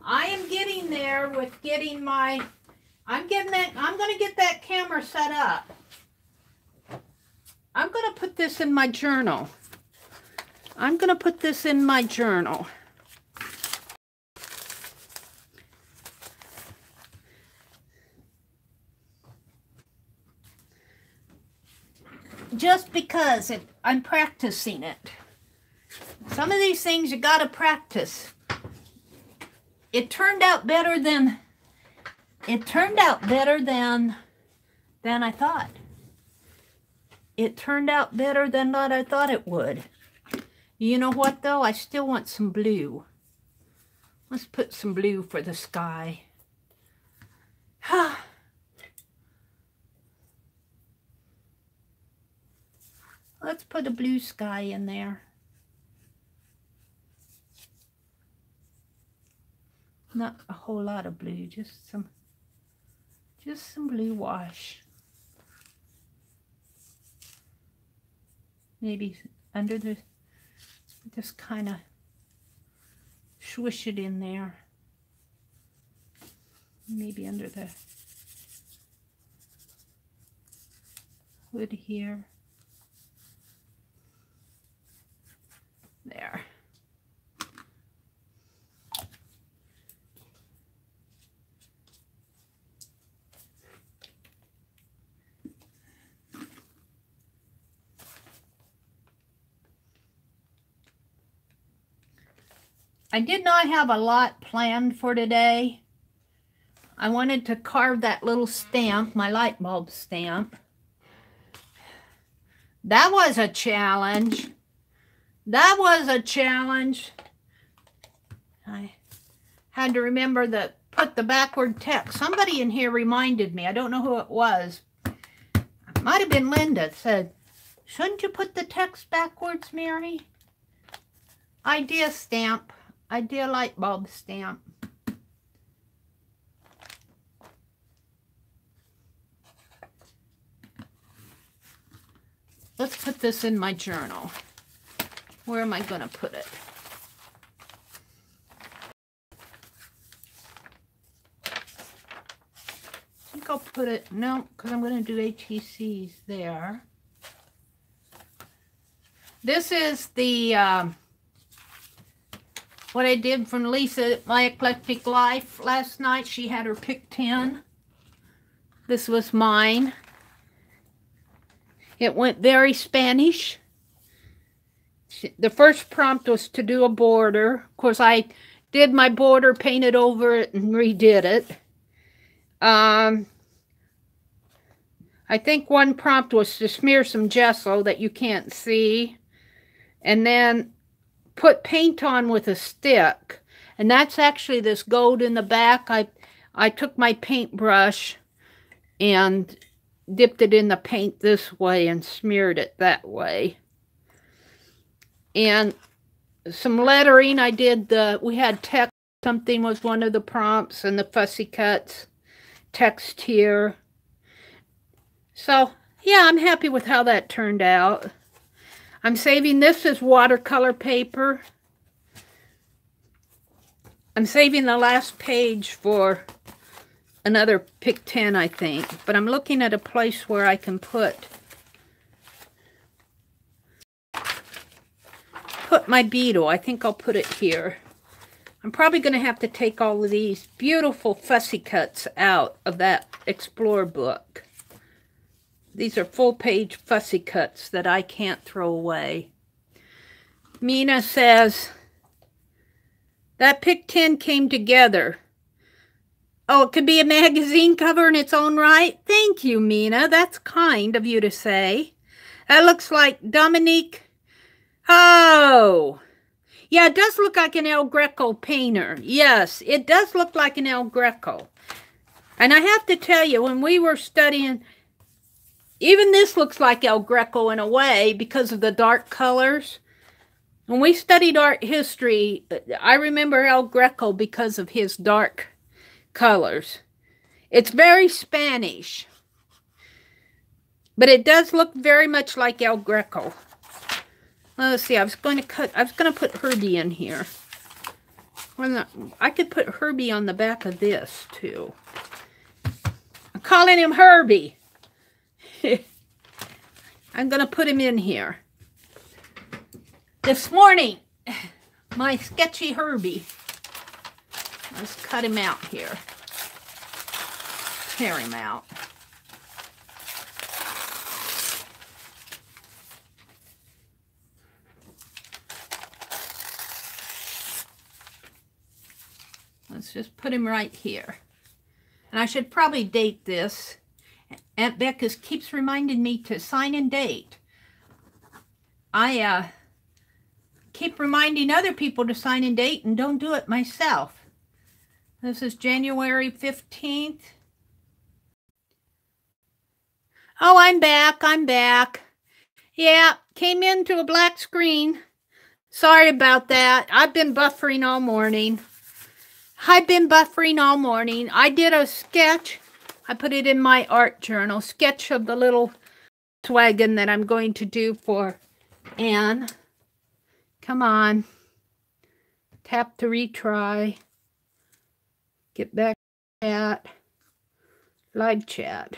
I am getting there with getting my, I'm going to get that camera set up. I'm going to put this in my journal. I'm going to put this in my journal. Just because I'm practicing it. Some of these things you got to practice. It turned out better than I thought. It turned out better than what I thought it would. You know what though? I still want some blue. Let's put some blue for the sky. Let's put a blue sky in there. Not a whole lot of blue, just some blue wash. Maybe under the, just kind of swish it in there. Maybe under the hood here. There. I did not have a lot planned for today. I wanted to carve that little stamp, my light bulb stamp. That was a challenge. That was a challenge. I had to remember to put the backward text. Somebody in here reminded me. I don't know who it was. It might have been Linda. Said, shouldn't you put the text backwards, Meri? Idea stamp. Idea light bulb stamp. Let's put this in my journal. Where am I going to put it? I think I'll put it, no, because I'm going to do ATCs there. This is the, what I did from Lisa, My Eclectic Life last night. She had her pick 10. This was mine. It went very Spanish. The first prompt was to do a border. Of course, I did my border, painted over it, and redid it. I think one prompt was to smear some gesso that you can't see, and then put paint on with a stick. And that's actually this gold in the back. I took my paintbrush and dipped it in the paint this way and smeared it that way. And some lettering, I did we had text, something was one of the prompts, and the fussy cuts, text here. So, yeah, I'm happy with how that turned out. I'm saving this as watercolor paper. I'm saving the last page for another pick 10, I think. But I'm looking at a place where I can put my beetle. I think I'll put it here. I'm probably going to have to take all of these beautiful fussy cuts out of that Explore book. These are full-page fussy cuts that I can't throw away. Mina says, that pick 10 came together. Oh, it could be a magazine cover in its own right? Thank you, Mina. That's kind of you to say. That looks like Dominique. Oh, yeah, it does look like an El Greco painter. Yes, it does look like an El Greco. And I have to tell you, when we were studying, even this looks like El Greco in a way because of the dark colors. When we studied art history, I remember El Greco because of his dark colors. It's very Spanish, but it does look very much like El Greco. Let's see, I was going to put Herbie in here. I could put Herbie on the back of this too. I'm calling him Herbie. I'm going to put him in here. This morning, my sketchy Herbie. Let's cut him out here. Tear him out. Let's just put him right here. And I should probably date this. Aunt Becca keeps reminding me to sign and date. I keep reminding other people to sign and date and don't do it myself. This is January 15th. Oh, I'm back. I'm back. Yeah, came into a black screen. Sorry about that. I've been buffering all morning. I did a sketch. I put it in my art journal. Sketch of the little Volkswagen that I'm going to do for Anne. Come on. Tap to retry. Get back to chat. Live chat.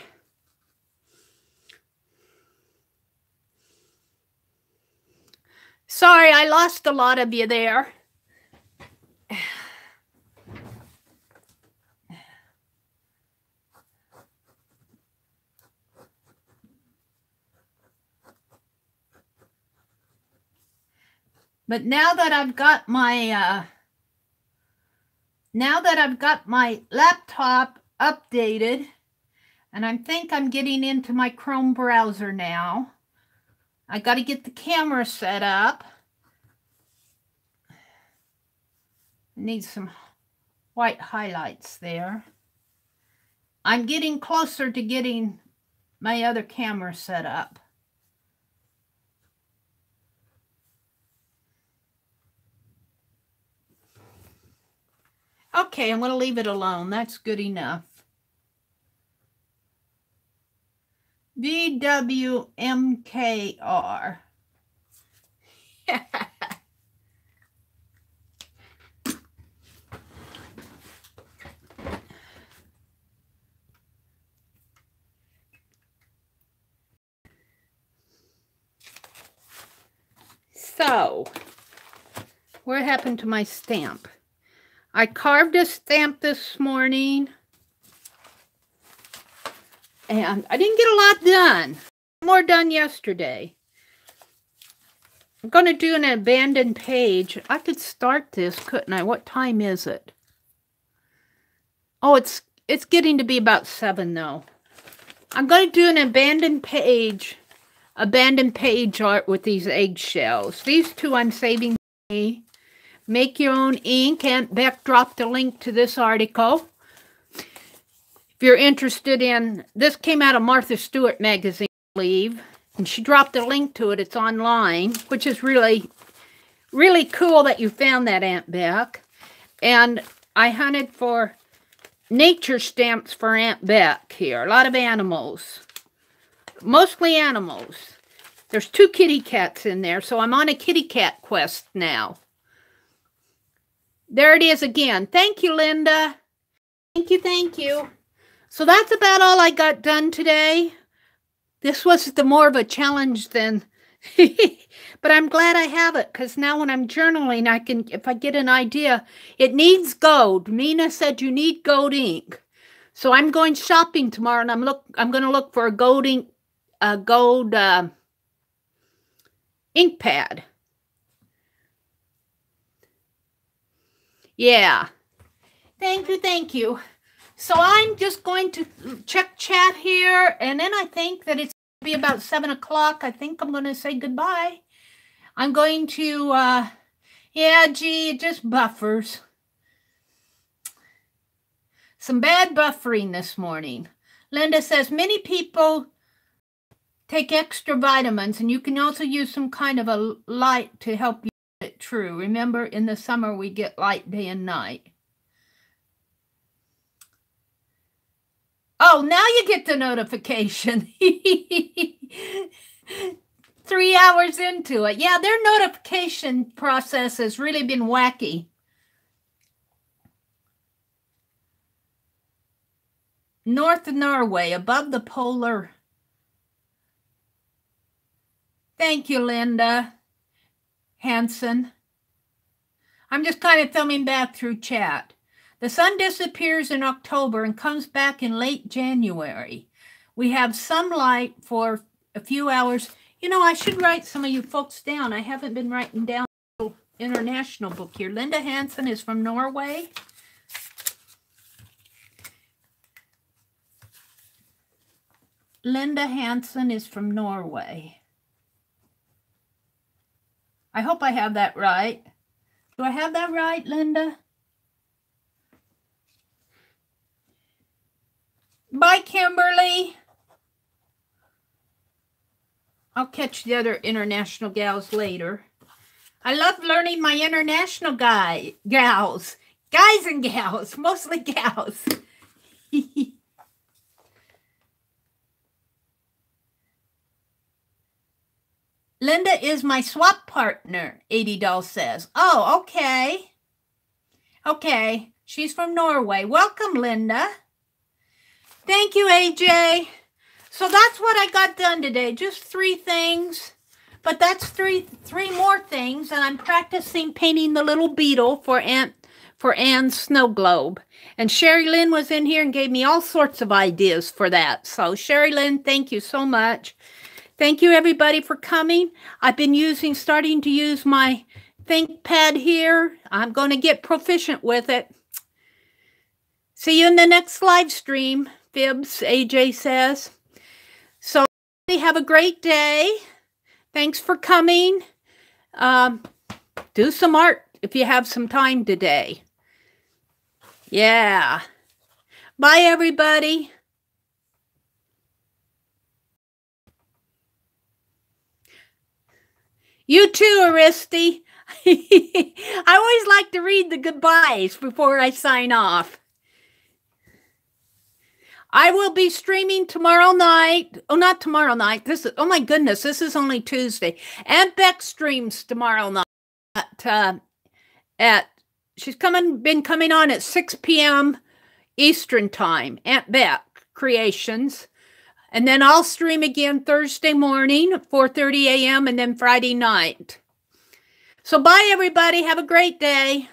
Sorry, I lost a lot of you there. But now that I've got my laptop updated, and I think I'm getting into my Chrome browser now. I got to get the camera set up. I need some white highlights there. I'm getting closer to getting my other camera set up. Okay, I'm going to leave it alone. That's good enough. VWMKR. So, what happened to my stamp? I carved a stamp this morning, and I didn't get a lot done. More done yesterday. I'm going to do an abandoned page. I could start this, couldn't I? What time is it? Oh, it's getting to be about 7 though. I'm going to do an abandoned page art with these eggshells. These two I'm saving for me. Make your own ink. Aunt Beck dropped a link to this article. If you're interested in, this came out of Martha Stewart magazine, I believe, and she dropped a link to it. It's online, which is really, really cool that you found that, Aunt Beck. And I hunted for nature stamps for Aunt Beck here. A lot of animals. Mostly animals. There's 2 kitty cats in there, so I'm on a kitty cat quest now. There it is again. Thank you, Linda. Thank you, thank you. So that's about all I got done today. This was more of a challenge than But I'm glad I have it, because now when I'm journaling, I can, if I get an idea, it needs gold. Mina said you need gold ink. So I'm going shopping tomorrow, and I'm going to look for a gold ink, ink pad. Yeah. Thank you, thank you. So I'm just going to check chat here, and then I think that it's going to be about 7 o'clock. I think I'm going to say goodbye. I'm going to, yeah, gee, it just buffers. Some bad buffering this morning. Linda says, many people take extra vitamins, and you can also use some kind of a light to help you get it true. Remember, in the summer, we get light day and night. Oh, now you get the notification. 3 hours into it. Yeah, their notification process has really been wacky. North Norway, above the polar. Thank you, Linda Hansen. I'm just kind of thumbing back through chat. The sun disappears in October and comes back in late January. We have some light for a few hours. You know, I should write some of you folks down. I haven't been writing down the international book here. Linda Hansen is from Norway. Linda Hansen is from Norway. I hope I have that right. Do I have that right, Linda? Bye, Kimberly. I'll catch the other international gals later. I love learning my international gals. Guys and gals, mostly gals. Linda is my swap partner, 80 Doll says. Oh, okay. Okay, she's from Norway. Welcome, Linda. Thank you, AJ. So that's what I got done today. Just 3 things. But that's three more things. And I'm practicing painting the little beetle for Anne's snow globe. And Sherry Lynn was in here and gave me all sorts of ideas for that. So Sherry Lynn, thank you so much. Thank you, everybody, for coming. I've been starting to use my ThinkPad here. I'm going to get proficient with it. See you in the next live stream, Fibs, AJ says. So have a great day. Thanks for coming. Do some art if you have some time today. Yeah. Bye, everybody. You too, Aristi. I always like to read the goodbyes before I sign off. I will be streaming tomorrow night. Oh, not tomorrow night. Oh my goodness, this is only Tuesday. Aunt Beck streams tomorrow night she's been coming on at 6 p.m. Eastern time. Aunt Beck Creations. And then I'll stream again Thursday morning at 4:30 a.m. and then Friday night. So bye, everybody. Have a great day.